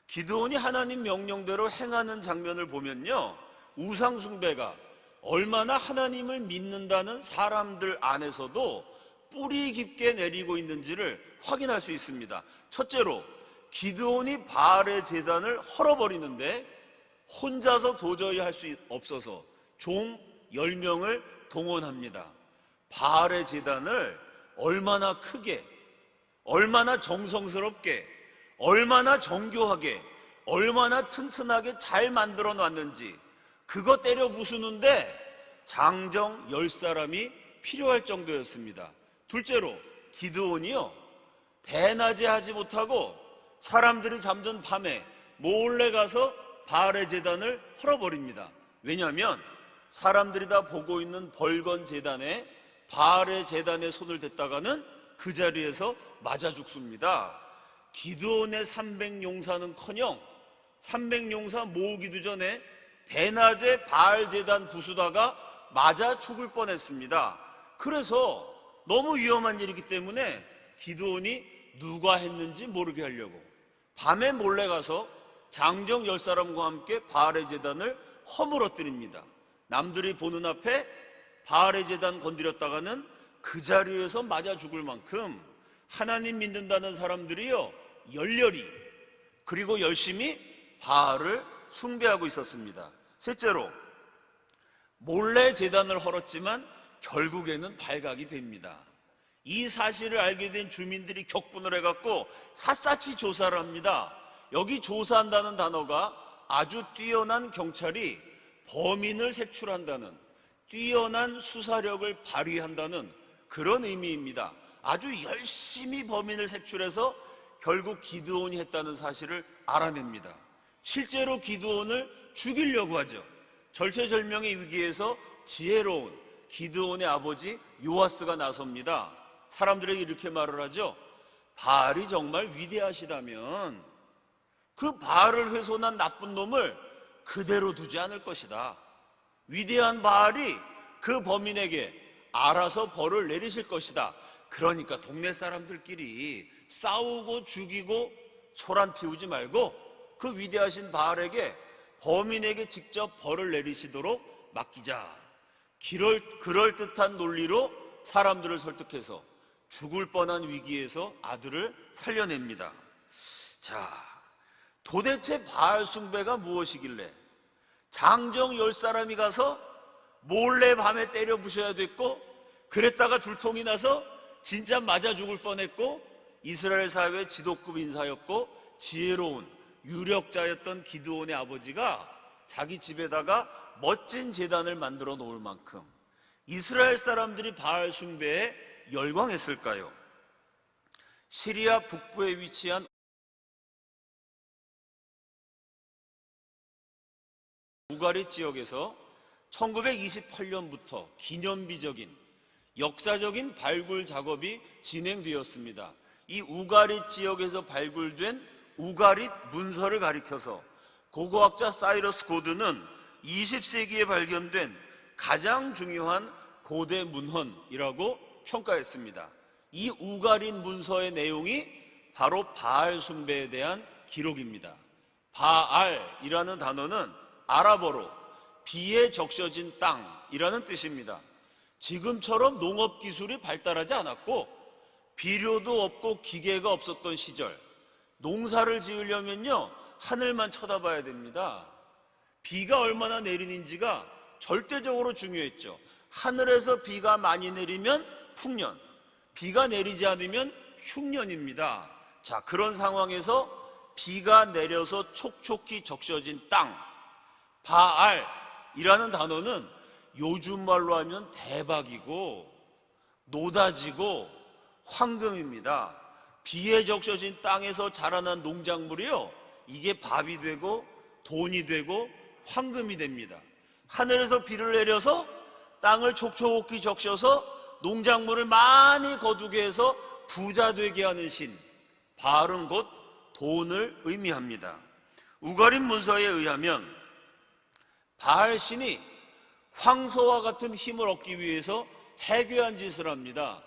기드온이 하나님 명령대로 행하는 장면을 보면요, 우상 숭배가 얼마나 하나님을 믿는다는 사람들 안에서도 뿌리 깊게 내리고 있는지를 확인할 수 있습니다. 첫째로 기드온이 바알의 제단을 헐어버리는데 혼자서 도저히 할 수 없어서 종 10명을 동원합니다. 바알의 제단을 얼마나 크게, 얼마나 정성스럽게, 얼마나 정교하게, 얼마나 튼튼하게 잘 만들어 놨는지 그거 때려 부수는데 장정 10사람이 필요할 정도였습니다. 둘째로 기드온이요, 대낮에 하지 못하고 사람들이 잠든 밤에 몰래 가서 바알의 제단을 헐어버립니다. 왜냐하면 사람들이 다 보고 있는 벌건 제단에 바알의 제단에 손을 댔다가는 그 자리에서 맞아 죽습니다. 기드온의 300용사는커녕 300용사 모으기도 전에 대낮에 바알 제단 부수다가 맞아 죽을 뻔했습니다. 그래서 너무 위험한 일이기 때문에 기드온이 누가 했는지 모르게 하려고 밤에 몰래 가서 장정 10사람과 함께 바알의 제단을 허물어뜨립니다. 남들이 보는 앞에 바알의 제단 건드렸다가는 그 자리에서 맞아 죽을 만큼 하나님 믿는다는 사람들이요, 열렬히 그리고 열심히 바알을 숭배하고 있었습니다. 셋째로 몰래 제단을 헐었지만 결국에는 발각이 됩니다. 이 사실을 알게 된 주민들이 격분을 해갖고 샅샅이 조사를 합니다. 여기 조사한다는 단어가 아주 뛰어난 경찰이 범인을 색출한다는, 뛰어난 수사력을 발휘한다는 그런 의미입니다. 아주 열심히 범인을 색출해서 결국 기드온이 했다는 사실을 알아냅니다. 실제로 기드온을 죽이려고 하죠. 절체절명의 위기에서 지혜로운 기드온의 아버지 요아스가 나섭니다. 사람들에게 이렇게 말을 하죠. 바알이 정말 위대하시다면 그 바알을 훼손한 나쁜 놈을 그대로 두지 않을 것이다. 위대한 바알이 그 범인에게 알아서 벌을 내리실 것이다. 그러니까 동네 사람들끼리 싸우고 죽이고 소란 피우지 말고 그 위대하신 바알에게, 범인에게 직접 벌을 내리시도록 맡기자. 그럴듯한 논리로 사람들을 설득해서 죽을 뻔한 위기에서 아들을 살려냅니다. 자, 도대체 바알 숭배가 무엇이길래 장정 10사람이 가서 몰래 밤에 때려 부셔야 됐고, 그랬다가 둘통이 나서 진짜 맞아 죽을 뻔했고, 이스라엘 사회의 지도급 인사였고 지혜로운 유력자였던 기드온의 아버지가 자기 집에다가 멋진 제단을 만들어 놓을 만큼 이스라엘 사람들이 바알 숭배에 열광했을까요? 시리아 북부에 위치한 우가리 지역에서 1928년부터 기념비적인 역사적인 발굴 작업이 진행되었습니다. 이 우가릿 지역에서 발굴된 우가릿 문서를 가리켜서 고고학자 사이러스 고드는 20세기에 발견된 가장 중요한 고대 문헌이라고 평가했습니다. 이 우가릿 문서의 내용이 바로 바알 숭배에 대한 기록입니다. 바알이라는 단어는 아랍어로 비에 적셔진 땅이라는 뜻입니다. 지금처럼 농업 기술이 발달하지 않았고 비료도 없고 기계가 없었던 시절, 농사를 지으려면요 하늘만 쳐다봐야 됩니다. 비가 얼마나 내리는지가 절대적으로 중요했죠. 하늘에서 비가 많이 내리면 풍년, 비가 내리지 않으면 흉년입니다. 자, 그런 상황에서 비가 내려서 촉촉히 적셔진 땅, 바알이라는 단어는 요즘 말로 하면 대박이고 노다지고 황금입니다. 비에 적셔진 땅에서 자라난 농작물이요, 이게 밥이 되고 돈이 되고 황금이 됩니다. 하늘에서 비를 내려서 땅을 촉촉히 적셔서 농작물을 많이 거두게 해서 부자 되게 하는 신, 바알은 곧 돈을 의미합니다. 우가린 문서에 의하면 바알 신이 황소와 같은 힘을 얻기 위해서 해괴한 짓을 합니다.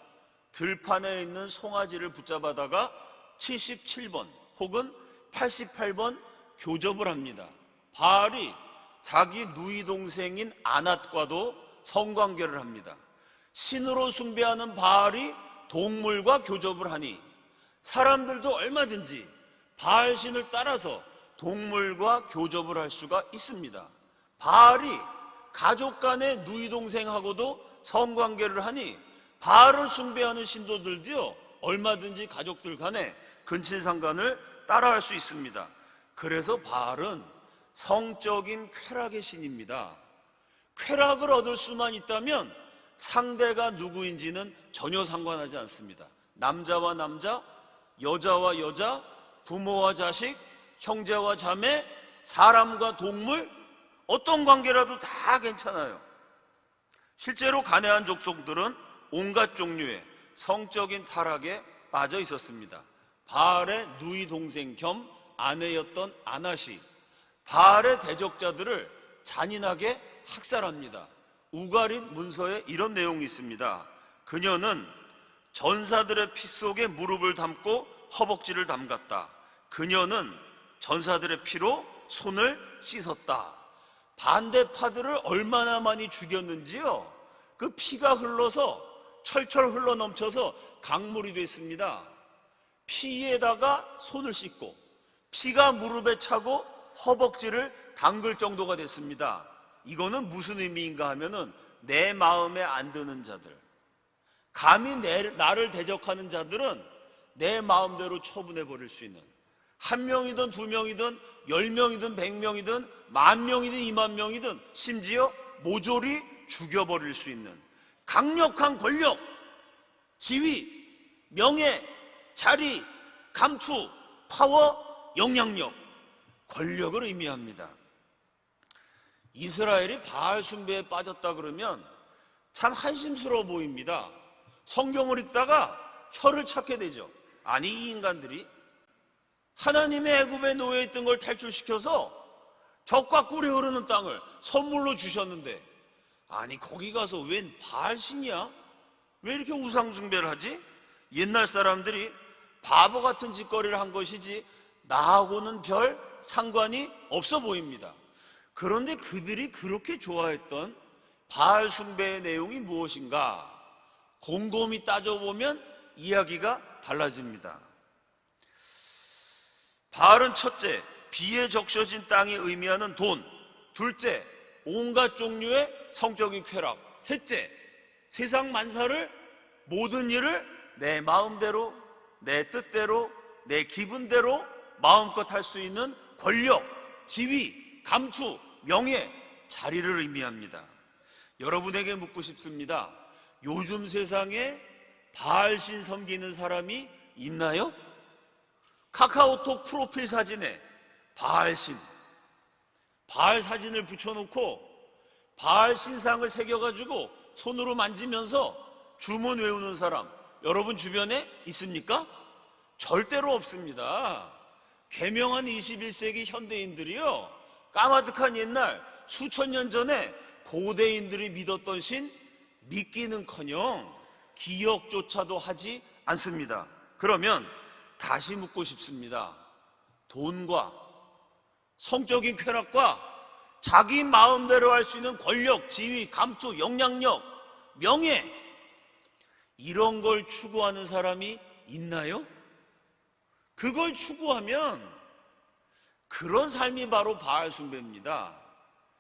들판에 있는 송아지를 붙잡아다가 77번 혹은 88번 교접을 합니다. 바알이 자기 누이 동생인 아낫과도 성관계를 합니다. 신으로 숭배하는 바알이 동물과 교접을 하니 사람들도 얼마든지 바알 신을 따라서 동물과 교접을 할 수가 있습니다. 바알이 가족 간의 누이 동생하고도 성관계를 하니 바알을 숭배하는 신도들도요 얼마든지 가족들 간에 근친상간을 따라할 수 있습니다. 그래서 바알은 성적인 쾌락의 신입니다. 쾌락을 얻을 수만 있다면 상대가 누구인지는 전혀 상관하지 않습니다. 남자와 남자, 여자와 여자, 부모와 자식, 형제와 자매, 사람과 동물, 어떤 관계라도 다 괜찮아요. 실제로 가나안 족속들은 온갖 종류의 성적인 타락에 빠져 있었습니다. 바알의 누이 동생 겸 아내였던 아낫이 바알의 대적자들을 잔인하게 학살합니다. 우가릿 문서에 이런 내용이 있습니다. 그녀는 전사들의 피 속에 무릎을 담고 허벅지를 담갔다. 그녀는 전사들의 피로 손을 씻었다. 반대파들을 얼마나 많이 죽였는지요, 그 피가 흘러서 철철 흘러 넘쳐서 강물이 됐습니다. 피에다가 손을 씻고 피가 무릎에 차고 허벅지를 담글 정도가 됐습니다. 이거는 무슨 의미인가 하면은 내 마음에 안 드는 자들, 감히 나를 대적하는 자들은 내 마음대로 처분해 버릴 수 있는, 한 명이든 두 명이든 10명이든 100명이든 10,000명이든 20,000명이든 심지어 모조리 죽여버릴 수 있는 강력한 권력, 지위, 명예, 자리, 감투, 파워, 영향력, 권력을 의미합니다. 이스라엘이 바알 숭배에 빠졌다 그러면 참 한심스러워 보입니다. 성경을 읽다가 혀를 찾게 되죠. 아니, 이 인간들이 하나님의 애굽에 놓여 있던 걸 탈출시켜서 적과 꿀이 흐르는 땅을 선물로 주셨는데, 아니 거기 가서 웬 바알신이야? 왜 이렇게 우상숭배를 하지? 옛날 사람들이 바보 같은 짓거리를 한 것이지 나하고는 별 상관이 없어 보입니다. 그런데 그들이 그렇게 좋아했던 바알 숭배의 내용이 무엇인가? 곰곰이 따져보면 이야기가 달라집니다. 바알은 첫째, 비에 적셔진 땅이 의미하는 돈. 둘째, 온갖 종류의 성적인 쾌락. 셋째, 세상 만사를, 모든 일을 내 마음대로, 내 뜻대로, 내 기분대로 마음껏 할 수 있는 권력, 지위, 감투, 명예, 자리를 의미합니다. 여러분에게 묻고 싶습니다. 요즘 세상에 바알신 섬기는 사람이 있나요? 카카오톡 프로필 사진에 바알신, 바알 사진을 붙여놓고 바알 신상을 새겨가지고 손으로 만지면서 주문 외우는 사람 여러분 주변에 있습니까? 절대로 없습니다. 개명한 21세기 현대인들이요, 까마득한 옛날 수천 년 전에 고대인들이 믿었던 신 믿기는커녕 기억조차도 하지 않습니다. 그러면 다시 묻고 싶습니다. 돈과 성적인 쾌락과 자기 마음대로 할 수 있는 권력, 지위, 감투, 영향력, 명예, 이런 걸 추구하는 사람이 있나요? 그걸 추구하면 그런 삶이 바로 바알 숭배입니다.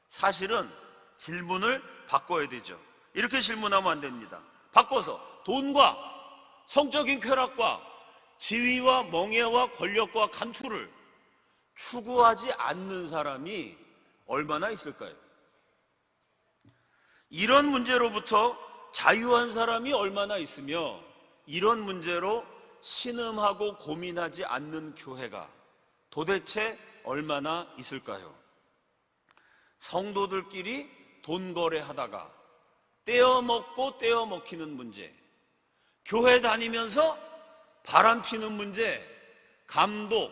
사실은 질문을 바꿔야 되죠. 이렇게 질문하면 안 됩니다. 바꿔서 돈과 성적인 쾌락과 지위와 명예와 권력과 감투를 추구하지 않는 사람이 얼마나 있을까요? 이런 문제로부터 자유한 사람이 얼마나 있으며, 이런 문제로 신음하고 고민하지 않는 교회가 도대체 얼마나 있을까요? 성도들끼리 돈 거래하다가 떼어먹고 떼어먹히는 문제, 교회 다니면서 바람 피는 문제, 감독,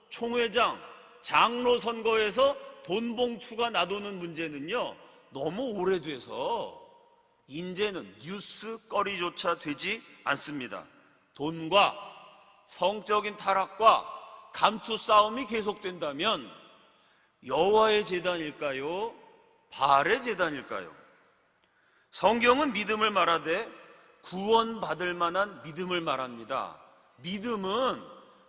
총회장, 장로 선거에서 돈 봉투가 나도는 문제는요, 너무 오래돼서 이제는 뉴스거리조차 되지 않습니다. 돈과 성적인 타락과 감투 싸움이 계속된다면 여호와의 제단일까요? 바알의 제단일까요? 성경은 믿음을 말하되 구원받을 만한 믿음을 말합니다. 믿음은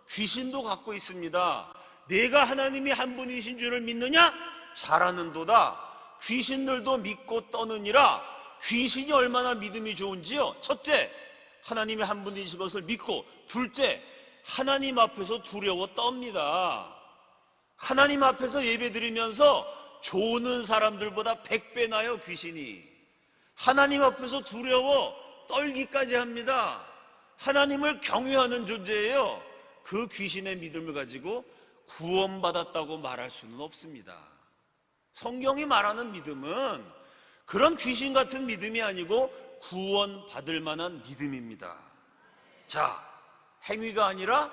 귀신도 갖고 있습니다. 내가 하나님이 한 분이신 줄을 믿느냐? 잘하는도다. 귀신들도 믿고 떠느니라. 귀신이 얼마나 믿음이 좋은지요. 첫째, 하나님이 한 분이신 것을 믿고, 둘째, 하나님 앞에서 두려워 떱니다. 하나님 앞에서 예배드리면서 조는 사람들보다 100배 나요, 귀신이. 하나님 앞에서 두려워 떨기까지 합니다. 하나님을 경외하는 존재예요. 그 귀신의 믿음을 가지고 구원받았다고 말할 수는 없습니다. 성경이 말하는 믿음은 그런 귀신 같은 믿음이 아니고 구원받을 만한 믿음입니다. 자, 행위가 아니라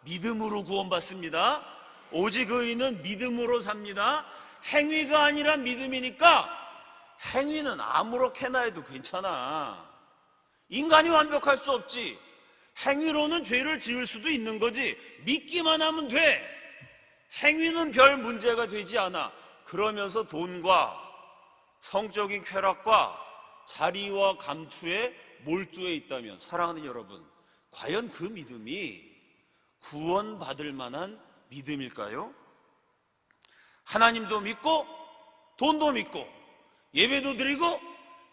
믿음으로 구원받습니다. 오직 의인은 믿음으로 삽니다. 행위가 아니라 믿음이니까 행위는 아무렇게나 해도 괜찮아. 인간이 완벽할 수 없지. 행위로는 죄를 지을 수도 있는 거지. 믿기만 하면 돼. 행위는 별 문제가 되지 않아. 그러면서 돈과 성적인 쾌락과 자리와 감투에 몰두해 있다면, 사랑하는 여러분, 과연 그 믿음이 구원받을 만한 믿음일까요? 하나님도 믿고 돈도 믿고 예배도 드리고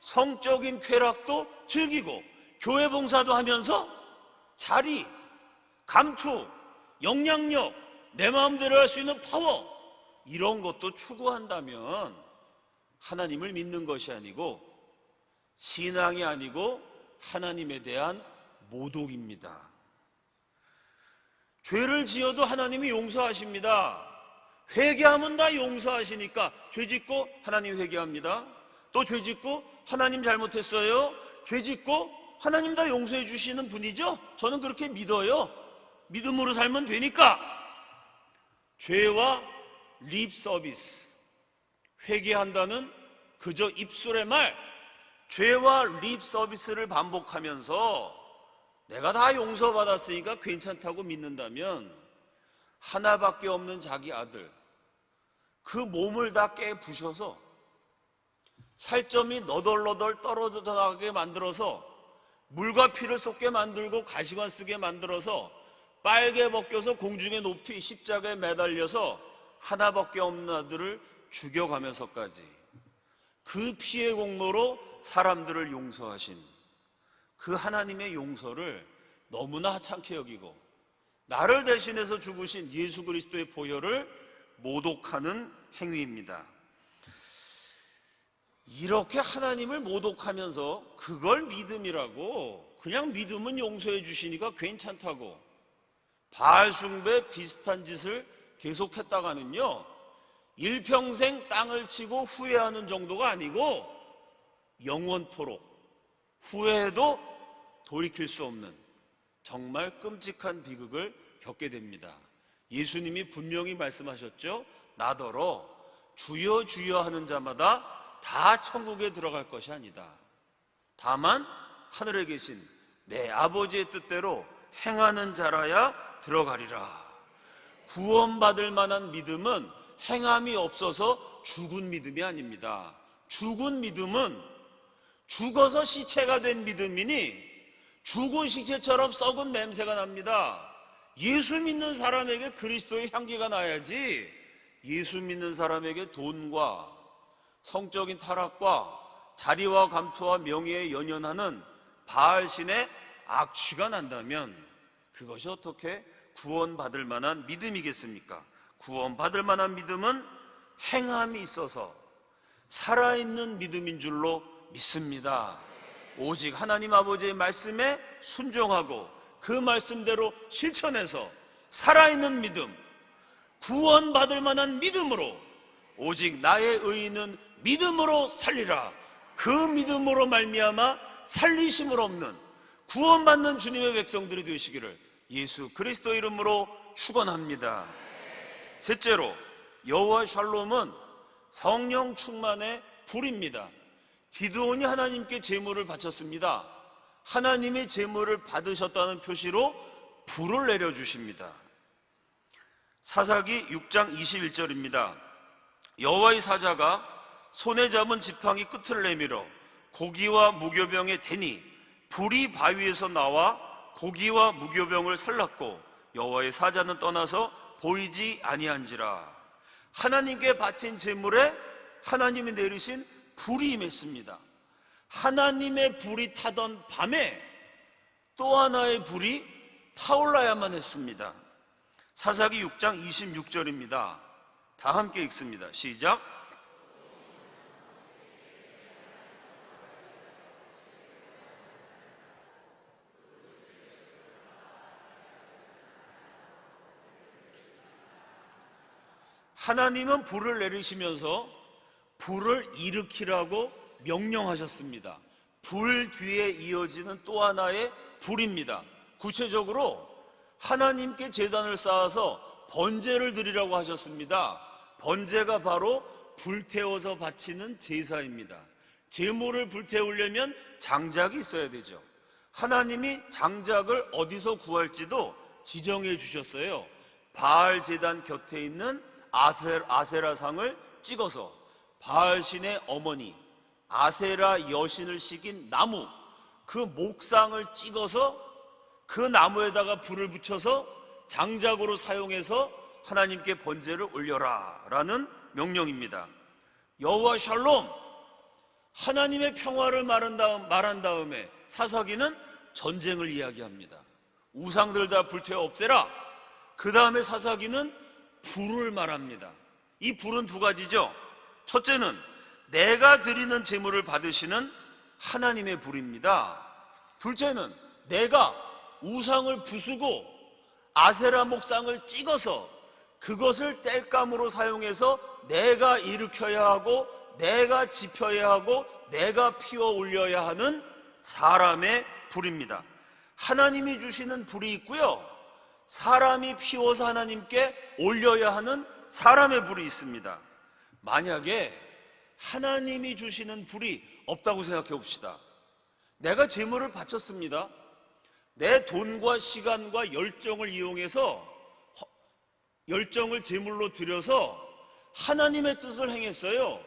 성적인 쾌락도 즐기고 교회 봉사도 하면서 자리, 감투, 영향력, 내 마음대로 할 수 있는 파워, 이런 것도 추구한다면 하나님을 믿는 것이 아니고 신앙이 아니고 하나님에 대한 모독입니다. 죄를 지어도 하나님이 용서하십니다. 회개하면 다 용서하시니까 죄 짓고 하나님 회개합니다. 또 죄 짓고 하나님 잘못했어요. 죄 짓고 하나님 다 용서해 주시는 분이죠. 저는 그렇게 믿어요. 믿음으로 살면 되니까. 죄와 립 서비스, 회개한다는 그저 입술의 말, 죄와 립 서비스를 반복하면서 내가 다 용서받았으니까 괜찮다고 믿는다면 하나밖에 없는 자기 아들, 그 몸을 다 깨부셔서 살점이 너덜너덜 떨어져 나가게 만들어서 물과 피를 쏟게 만들고 가시관 쓰게 만들어서 빨개 벗겨서 공중에 높이 십자가에 매달려서 하나밖에 없는 아들을 죽여가면서까지 그 피의 공로로 사람들을 용서하신 그 하나님의 용서를 너무나 하찮게 여기고 나를 대신해서 죽으신 예수 그리스도의 보혈을 모독하는 행위입니다. 이렇게 하나님을 모독하면서 그걸 믿음이라고, 그냥 믿으면 용서해 주시니까 괜찮다고 바알 숭배 비슷한 짓을 계속했다가는요, 일평생 땅을 치고 후회하는 정도가 아니고 영원토록 후회해도 돌이킬 수 없는 정말 끔찍한 비극을 겪게 됩니다. 예수님이 분명히 말씀하셨죠. 나더러 주여 주여 하는 자마다 다 천국에 들어갈 것이 아니다. 다만 하늘에 계신 내 아버지의 뜻대로 행하는 자라야 들어가리라. 구원받을 만한 믿음은 행함이 없어서 죽은 믿음이 아닙니다. 죽은 믿음은 죽어서 시체가 된 믿음이니 죽은 시체처럼 썩은 냄새가 납니다. 예수 믿는 사람에게 그리스도의 향기가 나야지, 예수 믿는 사람에게 돈과 성적인 타락과 자리와 감투와 명예에 연연하는 바알신의 악취가 난다면 그것이 어떻게 구원받을 만한 믿음이겠습니까? 구원받을 만한 믿음은 행함이 있어서 살아있는 믿음인 줄로 믿습니다. 오직 하나님 아버지의 말씀에 순종하고 그 말씀대로 실천해서 살아있는 믿음, 구원받을 만한 믿음으로, 오직 나의 의인은 믿음으로 살리라. 그 믿음으로 말미암아 살리심을 없는 구원받는 주님의 백성들이 되시기를 예수 그리스도 이름으로 축원합니다. 셋째로, 여호와 샬롬은 성령 충만의 불입니다. 기드온이 하나님께 제물을 바쳤습니다. 하나님의 제물을 받으셨다는 표시로 불을 내려주십니다. 사사기 6장 21절입니다. 여호와의 사자가 손에 잡은 지팡이 끝을 내밀어 고기와 무교병에 대니 불이 바위에서 나와 고기와 무교병을 살랐고 여호와의 사자는 떠나서 보이지 아니한지라. 하나님께 바친 제물에 하나님이 내리신 불이 임했습니다. 하나님의 불이 타던 밤에 또 하나의 불이 타올라야만 했습니다. 사사기 6장 26절입니다. 다 함께 읽습니다. 시작. 하나님은 불을 내리시면서 불을 일으키라고 명령하셨습니다. 불 뒤에 이어지는 또 하나의 불입니다. 구체적으로 하나님께 제단을 쌓아서 번제를 드리라고 하셨습니다. 번제가 바로 불태워서 바치는 제사입니다. 제물을 불태우려면 장작이 있어야 되죠. 하나님이 장작을 어디서 구할지도 지정해 주셨어요. 바알 제단 곁에 있는 아세라상을 찍어서 바알신의 어머니 아세라 여신을 식인 나무, 그 목상을 찍어서 그 나무에다가 불을 붙여서 장작으로 사용해서 하나님께 번제를 올려라 라는 명령입니다. 여호와 샬롬, 하나님의 평화를 말한 다음에 사사기는 전쟁을 이야기합니다. 우상들 다 불태워 없애라. 그 다음에 사사기는 불을 말합니다. 이 불은 두 가지죠. 첫째는 내가 드리는 제물을 받으시는 하나님의 불입니다. 둘째는 내가 우상을 부수고 아세라 목상을 찍어서 그것을 땔감으로 사용해서 내가 일으켜야 하고 내가 지펴야 하고 내가 피워 올려야 하는 사람의 불입니다. 하나님이 주시는 불이 있고요, 사람이 피워서 하나님께 올려야 하는 사람의 불이 있습니다. 만약에 하나님이 주시는 불이 없다고 생각해 봅시다. 내가 제물을 바쳤습니다. 내 돈과 시간과 열정을 이용해서 열정을 제물로 드려서 하나님의 뜻을 행했어요.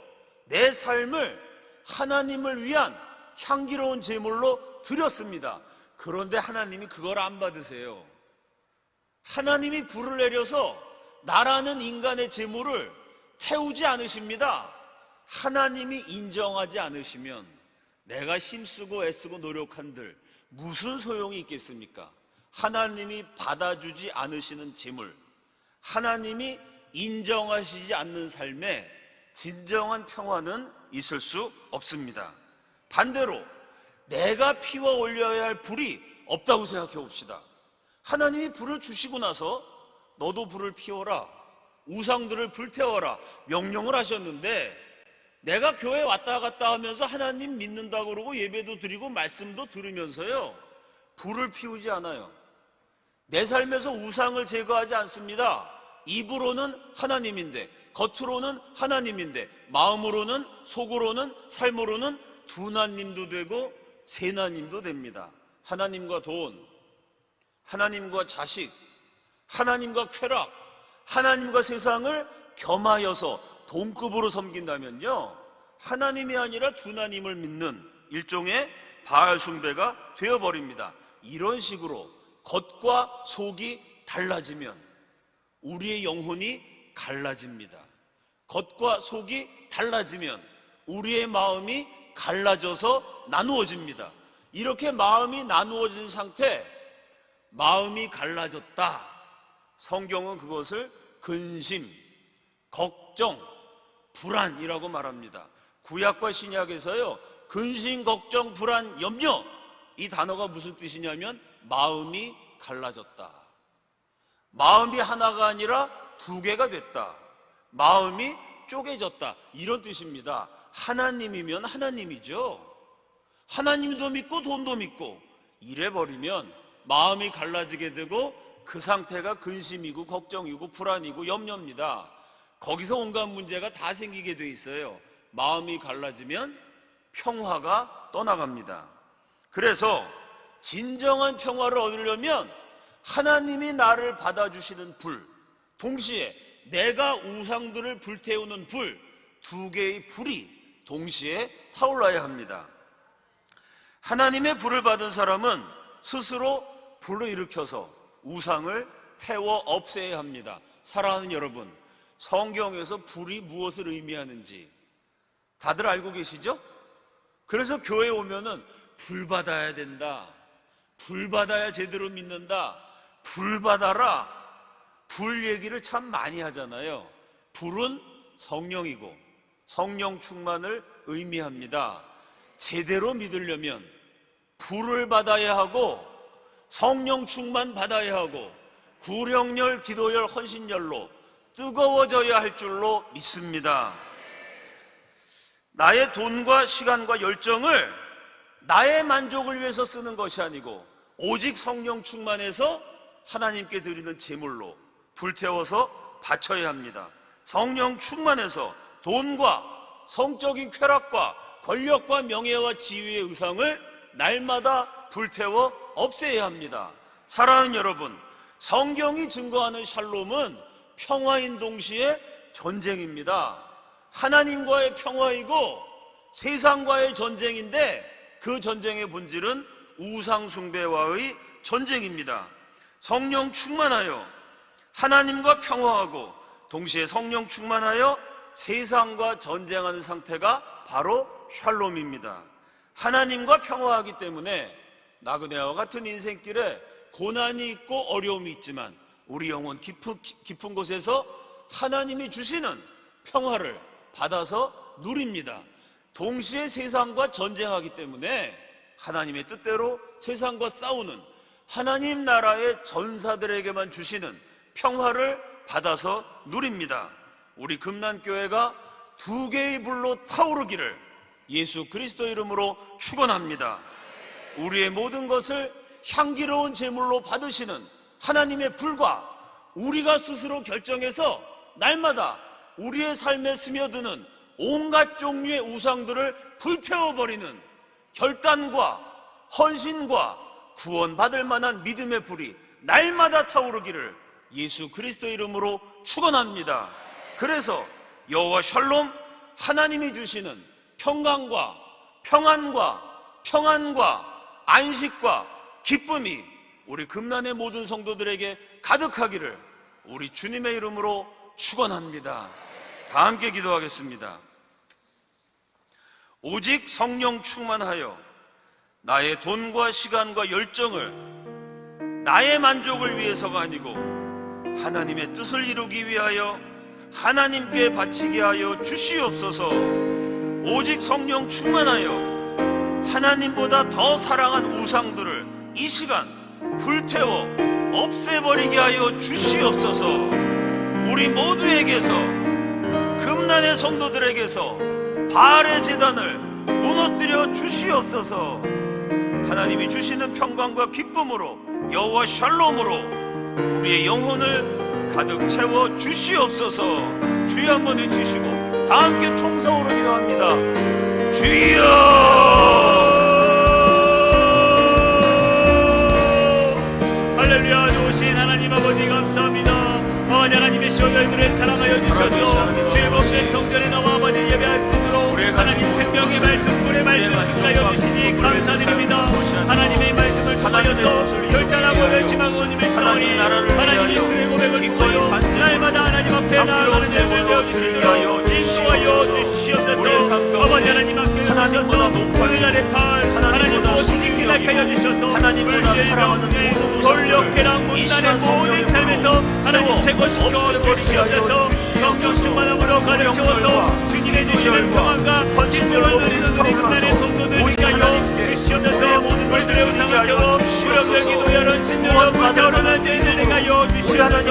내 삶을 하나님을 위한 향기로운 제물로 드렸습니다. 그런데 하나님이 그걸 안 받으세요. 하나님이 불을 내려서 나라는 인간의 제물을 태우지 않으십니다. 하나님이 인정하지 않으시면 내가 힘쓰고 애쓰고 노력한들 무슨 소용이 있겠습니까? 하나님이 받아주지 않으시는 제물, 하나님이 인정하시지 않는 삶에 진정한 평화는 있을 수 없습니다. 반대로 내가 피워 올려야 할 불이 없다고 생각해 봅시다. 하나님이 불을 주시고 나서 너도 불을 피워라, 우상들을 불태워라 명령을 하셨는데 내가 교회 왔다 갔다 하면서 하나님 믿는다고 그러고 예배도 드리고 말씀도 들으면서요, 불을 피우지 않아요. 내 삶에서 우상을 제거하지 않습니다. 입으로는 하나님인데, 겉으로는 하나님인데, 마음으로는, 속으로는, 삶으로는 두나님도 되고 세나님도 됩니다. 하나님과 돈, 하나님과 자식, 하나님과 쾌락, 하나님과 세상을 겸하여서 동급으로 섬긴다면요, 하나님이 아니라 두나님을 믿는 일종의 바알 숭배가 되어버립니다. 이런 식으로 겉과 속이 달라지면 우리의 영혼이 갈라집니다. 겉과 속이 달라지면 우리의 마음이 갈라져서 나누어집니다. 이렇게 마음이 나누어진 상태, 마음이 갈라졌다, 성경은 그것을 근심, 걱정, 불안이라고 말합니다. 구약과 신약에서요, 근심, 걱정, 불안, 염려, 이 단어가 무슨 뜻이냐면 마음이 갈라졌다, 마음이 하나가 아니라 두 개가 됐다, 마음이 쪼개졌다, 이런 뜻입니다. 하나님이면 하나님이죠. 하나님도 믿고 돈도 믿고 이래버리면 마음이 갈라지게 되고 그 상태가 근심이고 걱정이고 불안이고 염려입니다. 거기서 온갖 문제가 다 생기게 돼 있어요. 마음이 갈라지면 평화가 떠나갑니다. 그래서 진정한 평화를 얻으려면 하나님이 나를 받아주시는 불, 동시에 내가 우상들을 불태우는 불, 두 개의 불이 동시에 타올라야 합니다. 하나님의 불을 받은 사람은 스스로 불을 일으켜서 우상을 태워 없애야 합니다. 사랑하는 여러분, 성경에서 불이 무엇을 의미하는지 다들 알고 계시죠? 그래서 교회 오면은 불 받아야 된다, 불 받아야 제대로 믿는다, 불 받아라, 불 얘기를 참 많이 하잖아요. 불은 성령이고 성령 충만을 의미합니다. 제대로 믿으려면 불을 받아야 하고 성령 충만 받아야 하고 구령열, 기도열, 헌신열로 뜨거워져야 할 줄로 믿습니다. 나의 돈과 시간과 열정을 나의 만족을 위해서 쓰는 것이 아니고 오직 성령 충만해서 하나님께 드리는 제물로 불태워서 바쳐야 합니다. 성령 충만해서 돈과 성적인 쾌락과 권력과 명예와 지위의 의상을 날마다 불태워 없애야 합니다. 사랑하는 여러분, 성경이 증거하는 샬롬은 평화인 동시에 전쟁입니다. 하나님과의 평화이고 세상과의 전쟁인데 그 전쟁의 본질은 우상숭배와의 전쟁입니다. 성령 충만하여 하나님과 평화하고 동시에 성령 충만하여 세상과 전쟁하는 상태가 바로 샬롬입니다. 하나님과 평화하기 때문에 나그네와 같은 인생길에 고난이 있고 어려움이 있지만 우리 영혼 깊은 곳에서 하나님이 주시는 평화를 받아서 누립니다. 동시에 세상과 전쟁하기 때문에 하나님의 뜻대로 세상과 싸우는 하나님 나라의 전사들에게만 주시는 평화를 받아서 누립니다. 우리 금난교회가 두 개의 불로 타오르기를 예수 그리스도 이름으로 축원합니다. 우리의 모든 것을 향기로운 제물로 받으시는 하나님의 불과 우리가 스스로 결정해서 날마다 우리의 삶에 스며드는 온갖 종류의 우상들을 불태워버리는 결단과 헌신과 구원받을 만한 믿음의 불이 날마다 타오르기를 예수 그리스도 이름으로 축원합니다. 그래서 여호와 샬롬, 하나님이 주시는 평강과 평안과 안식과 기쁨이 우리 금난의 모든 성도들에게 가득하기를 우리 주님의 이름으로 축원합니다. 다 함께 기도하겠습니다. 오직 성령 충만하여 나의 돈과 시간과 열정을 나의 만족을 위해서가 아니고 하나님의 뜻을 이루기 위하여 하나님께 바치게 하여 주시옵소서. 오직 성령 충만하여 하나님보다 더 사랑한 우상들을 이 시간 불태워 없애버리게 하여 주시옵소서. 우리 모두에게서, 금난의 성도들에게서 바알의 제단을 무너뜨려 주시옵소서. 하나님이 주시는 평강과 기쁨으로 여호와 샬롬으로 우리의 영혼을 가득 채워 주시옵소서. 주여 한번 외치시고 다 함께 통성으로 기도합니다. 주여! 할렐루야. 좋으신 하나님 아버지 감사합니다. 아버지 하나님의 저희들을 사랑하여 주셔서 주의 복된 성전에 나와 아버지 예배할 수 있도록 하나님 생명의 말씀, 불의 말씀 듣가여 주시니 감사드립니다. 하나님의 말씀을 통하여서 결단하고 열심하고 님을 싸우니 하나님의 술의 고백을 통하여 날마다 하나님 앞에 나아가는 예배를 되어주시도록 인도하여 주시옵소서. 아버지 하나님 앞에 주셔서 오늘날의 팔 하나님 무엇인지 기억하여 주셔서 물질, 명예, 권력, 쾌락, 문단의 모든 삶에서 하나님 최고시켜 주시옵소서. 성령 충만함으로 가득 채워서 주님의 주시는 평안과 진정을 누리는 우리 금난의 성도들에게 하여 주시옵소서. 우리들의 우상을 켜고 무력을 기도하는 진정한 불타오르는 저희들에게 하여 주시옵소서.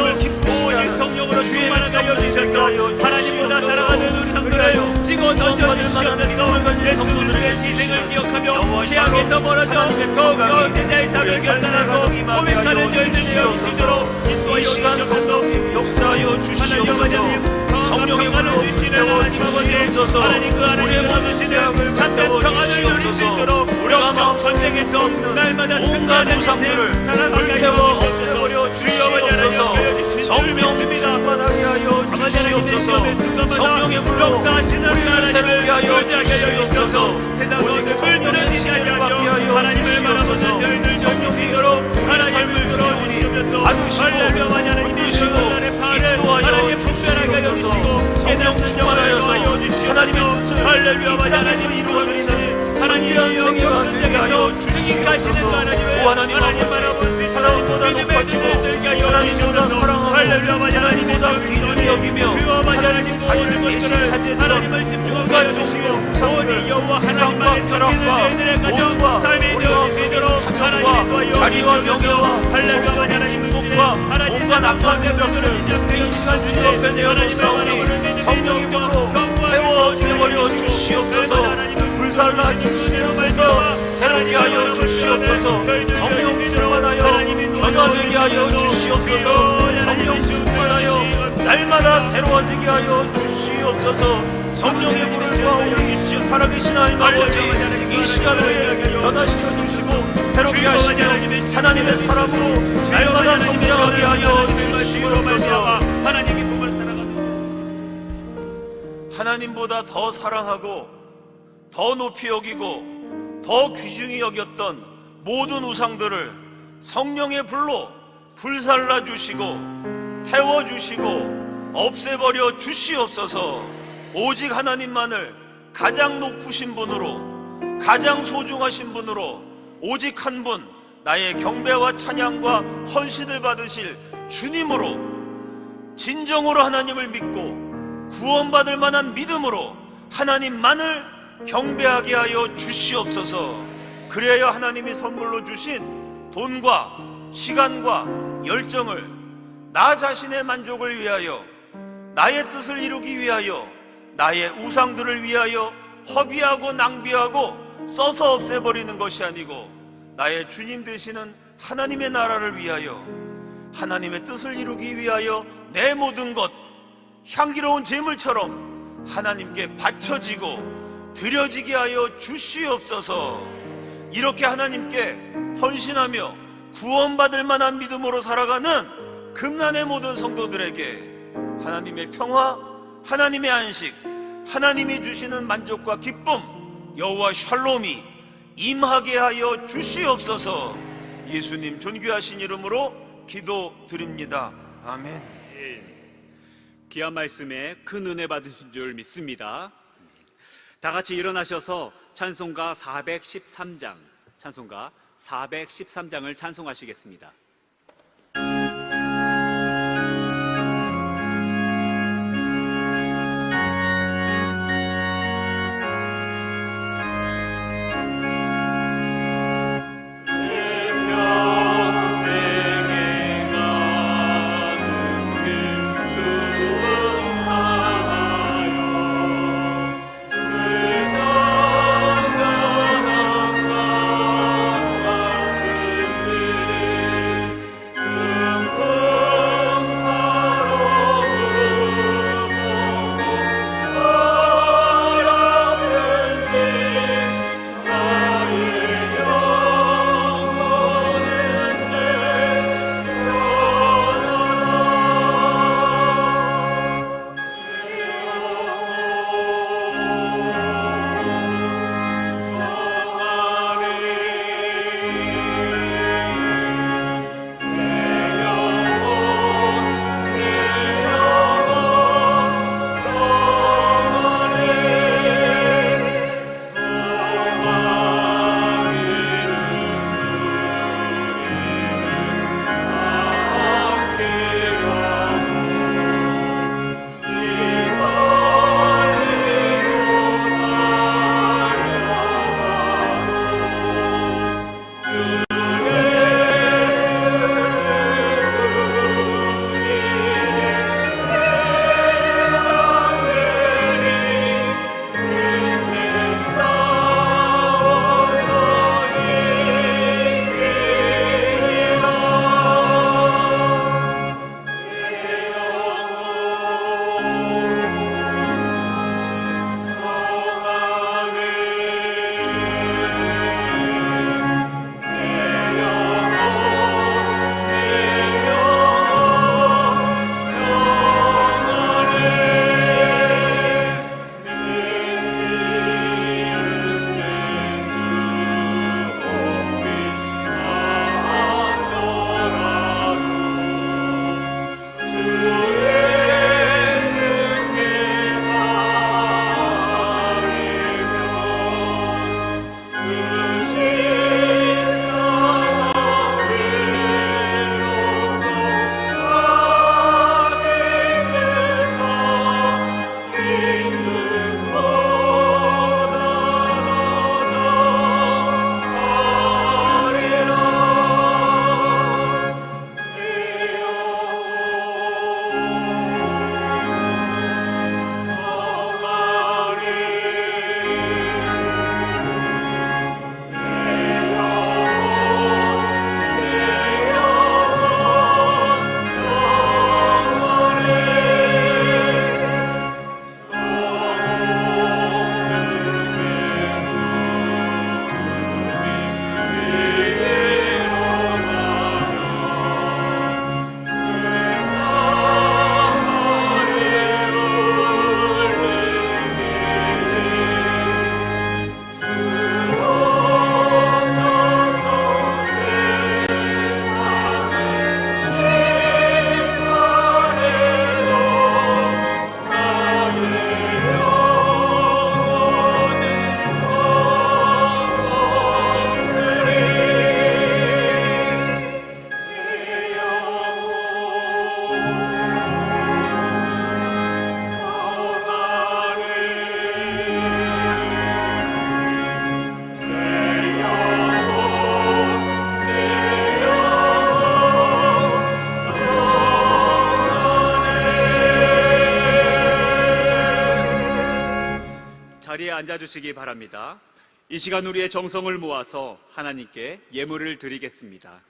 오직 성령으로 충만하게 하여 주셔서 하나님보다 사랑하는 우리 성도를 찍어 던져주시옵소서. 예수 그리스도의 희생을 기억하며 죄악에서 멀어져 더욱더 제자의 삶을 결단하고 고백하는 저희들 되어 주시도록 인도하여 주시옵소서. 역사하여 주시옵소서. 성령의 불로 불태워 주시옵소서. 하나님 그 안에 주시는 참된 평안을 누릴 수 있도록 영적 전쟁에서 날마다 승리하는 인생 살아가게 하여 주시옵소서. 주여 성령 충만하게 하여 주시옵소서. 성령의 불로 우리를 새롭게 하여 주시옵소서. 오직 성령의 지혜를 받게 하여 하나님을 바라보는 저희들 정령으로 하나님을 들어주시옵소서. 받으시고 붙드시고 인도하여 주시옵소서. 성령 충만하여서 하나님의 뜻을 이 땅에서 이루어드리는 하나님의 생애가 되게 하여 주시옵소서. 오 하나님 아버지, 하나님보다 높아지고 하나님보다 사랑하고 하나님보다 귀중히 여기며 하나님 자유를 계시 차지했던 온갖 종류의 우상들, 세상과 쾌락과 돈과 우리와 탐욕과 자리와 명예와 성적인 축복과 온갖 악한 생각들을 이 시간 주님 앞에 내어놓사오니 성령의 불로 태워 없애버려 주시옵소서. 불살라 주시옵소서. 새롭게 하여 주시옵소서. 성령 충만하여 변화되게 하여 주시옵소서. 성령 충만하여 날마다 새로워지게 하여 주시옵소서. 성령의 불을 모아 우리 살아계신 하나님 아버지, 이 시간을 변화시켜 주시고 새롭게 하시며 하나님의 사람으로 날마다 성장하게 하여 주시옵소서. 하나님보다 더 사랑하고 더 높이 여기고 더 귀중히 여겼던 모든 우상들을 성령의 불로 불살라 주시고 태워 주시고 없애버려 주시옵소서. 오직 하나님만을 가장 높으신 분으로, 가장 소중하신 분으로, 오직 한 분, 나의 경배와 찬양과 헌신을 받으실 주님으로, 진정으로 하나님을 믿고 구원받을 만한 믿음으로 하나님만을 경배하게 하여 주시옵소서. 그래야 하나님이 선물로 주신 돈과 시간과 열정을 나 자신의 만족을 위하여, 나의 뜻을 이루기 위하여, 나의 우상들을 위하여 허비하고 낭비하고 써서 없애버리는 것이 아니고, 나의 주님 되시는 하나님의 나라를 위하여, 하나님의 뜻을 이루기 위하여 내 모든 것 향기로운 제물처럼 하나님께 바쳐지고 드려지게 하여 주시옵소서. 이렇게 하나님께 헌신하며 구원받을 만한 믿음으로 살아가는 금난의 모든 성도들에게 하나님의 평화, 하나님의 안식, 하나님이 주시는 만족과 기쁨, 여호와 샬롬이 임하게 하여 주시옵소서. 예수님 존귀하신 이름으로 기도드립니다. 아멘. 귀한 말씀에 큰 은혜 받으신 줄 믿습니다. 다 같이 일어나셔서 찬송가 413장, 찬송가 413장을 찬송하시겠습니다. 그 앉아주시기 바랍니다. 이 시간 우리의 정성을 모아서 하나님께 예물을 드리겠습니다.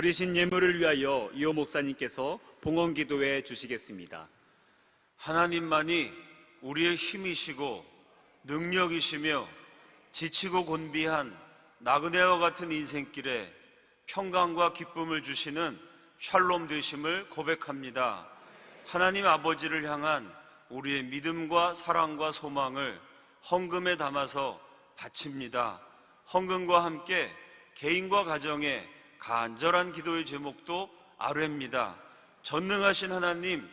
드리신 예물을 위하여 이호 목사님께서 봉헌 기도해 주시겠습니다. 하나님만이 우리의 힘이시고 능력이시며 지치고 곤비한 나그네와 같은 인생길에 평강과 기쁨을 주시는 샬롬 되심을 고백합니다. 하나님 아버지를 향한 우리의 믿음과 사랑과 소망을 헌금에 담아서 바칩니다. 헌금과 함께 개인과 가정에 간절한 기도의 제목도 아뢰입니다. 전능하신 하나님,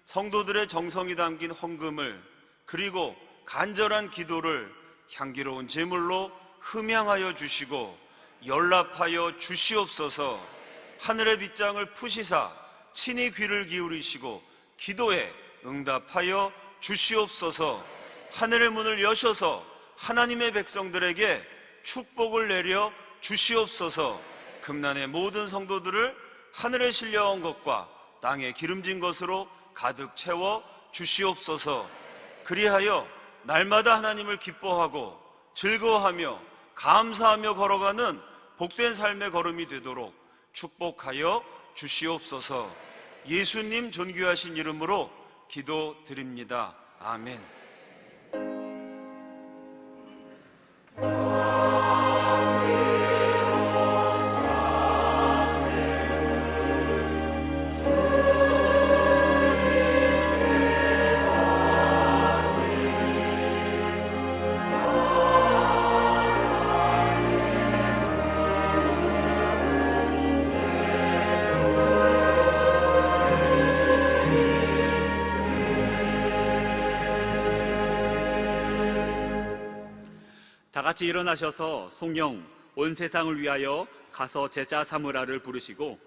성도들의 정성이 담긴 헌금을 그리고 간절한 기도를 향기로운 제물로 흠양하여 주시고 연락하여 주시옵소서. 하늘의 빗장을 푸시사 친히 귀를 기울이시고 기도에 응답하여 주시옵소서. 하늘의 문을 여셔서 하나님의 백성들에게 축복을 내려 주시옵소서. 금난의 모든 성도들을 하늘에 실려온 것과 땅에 기름진 것으로 가득 채워 주시옵소서. 그리하여 날마다 하나님을 기뻐하고 즐거워하며 감사하며 걸어가는 복된 삶의 걸음이 되도록 축복하여 주시옵소서. 예수님 존귀하신 이름으로 기도드립니다. 아멘. 다 같이 일어나셔서 송영 온 세상을 위하여 가서 제자 사무라를 부르시고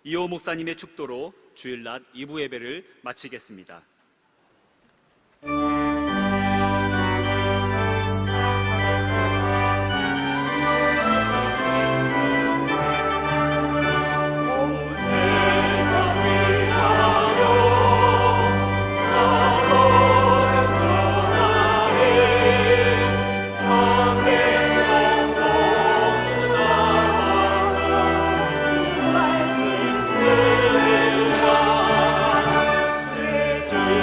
이호 목사님의 축도로 주일낮 2부 예배를 마치겠습니다. 주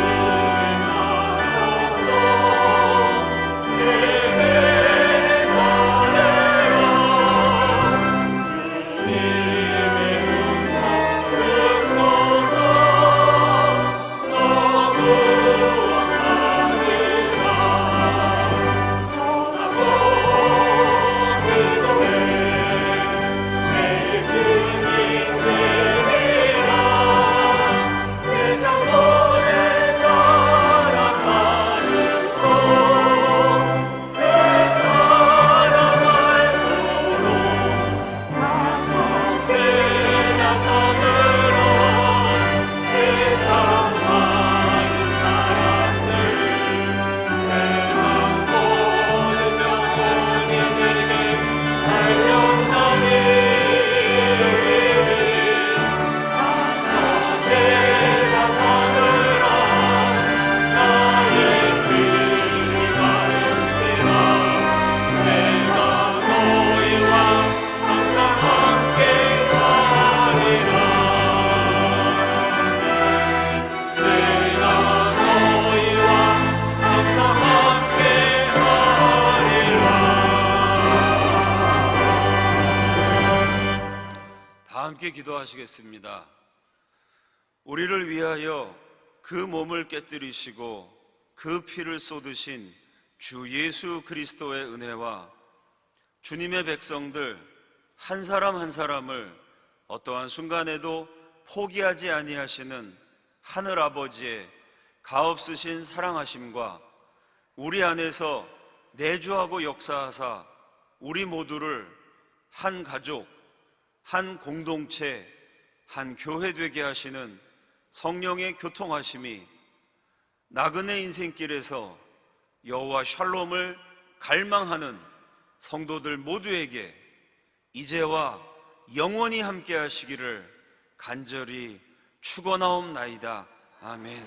다 함께 기도하시겠습니다. 우리를 위하여 그 몸을 깨뜨리시고 그 피를 쏟으신 주 예수 그리스도의 은혜와 주님의 백성들 한 사람 한 사람을 어떠한 순간에도 포기하지 아니하시는 하늘 아버지의 가없으신 사랑하심과 우리 안에서 내주하고 역사하사 우리 모두를 한 가족, 한 공동체, 한 교회 되게 하시는 성령의 교통하심이 나그네 인생길에서 여호와 샬롬을 갈망하는 성도들 모두에게 이제와 영원히 함께 하시기를 간절히 축원하옵나이다. 아멘.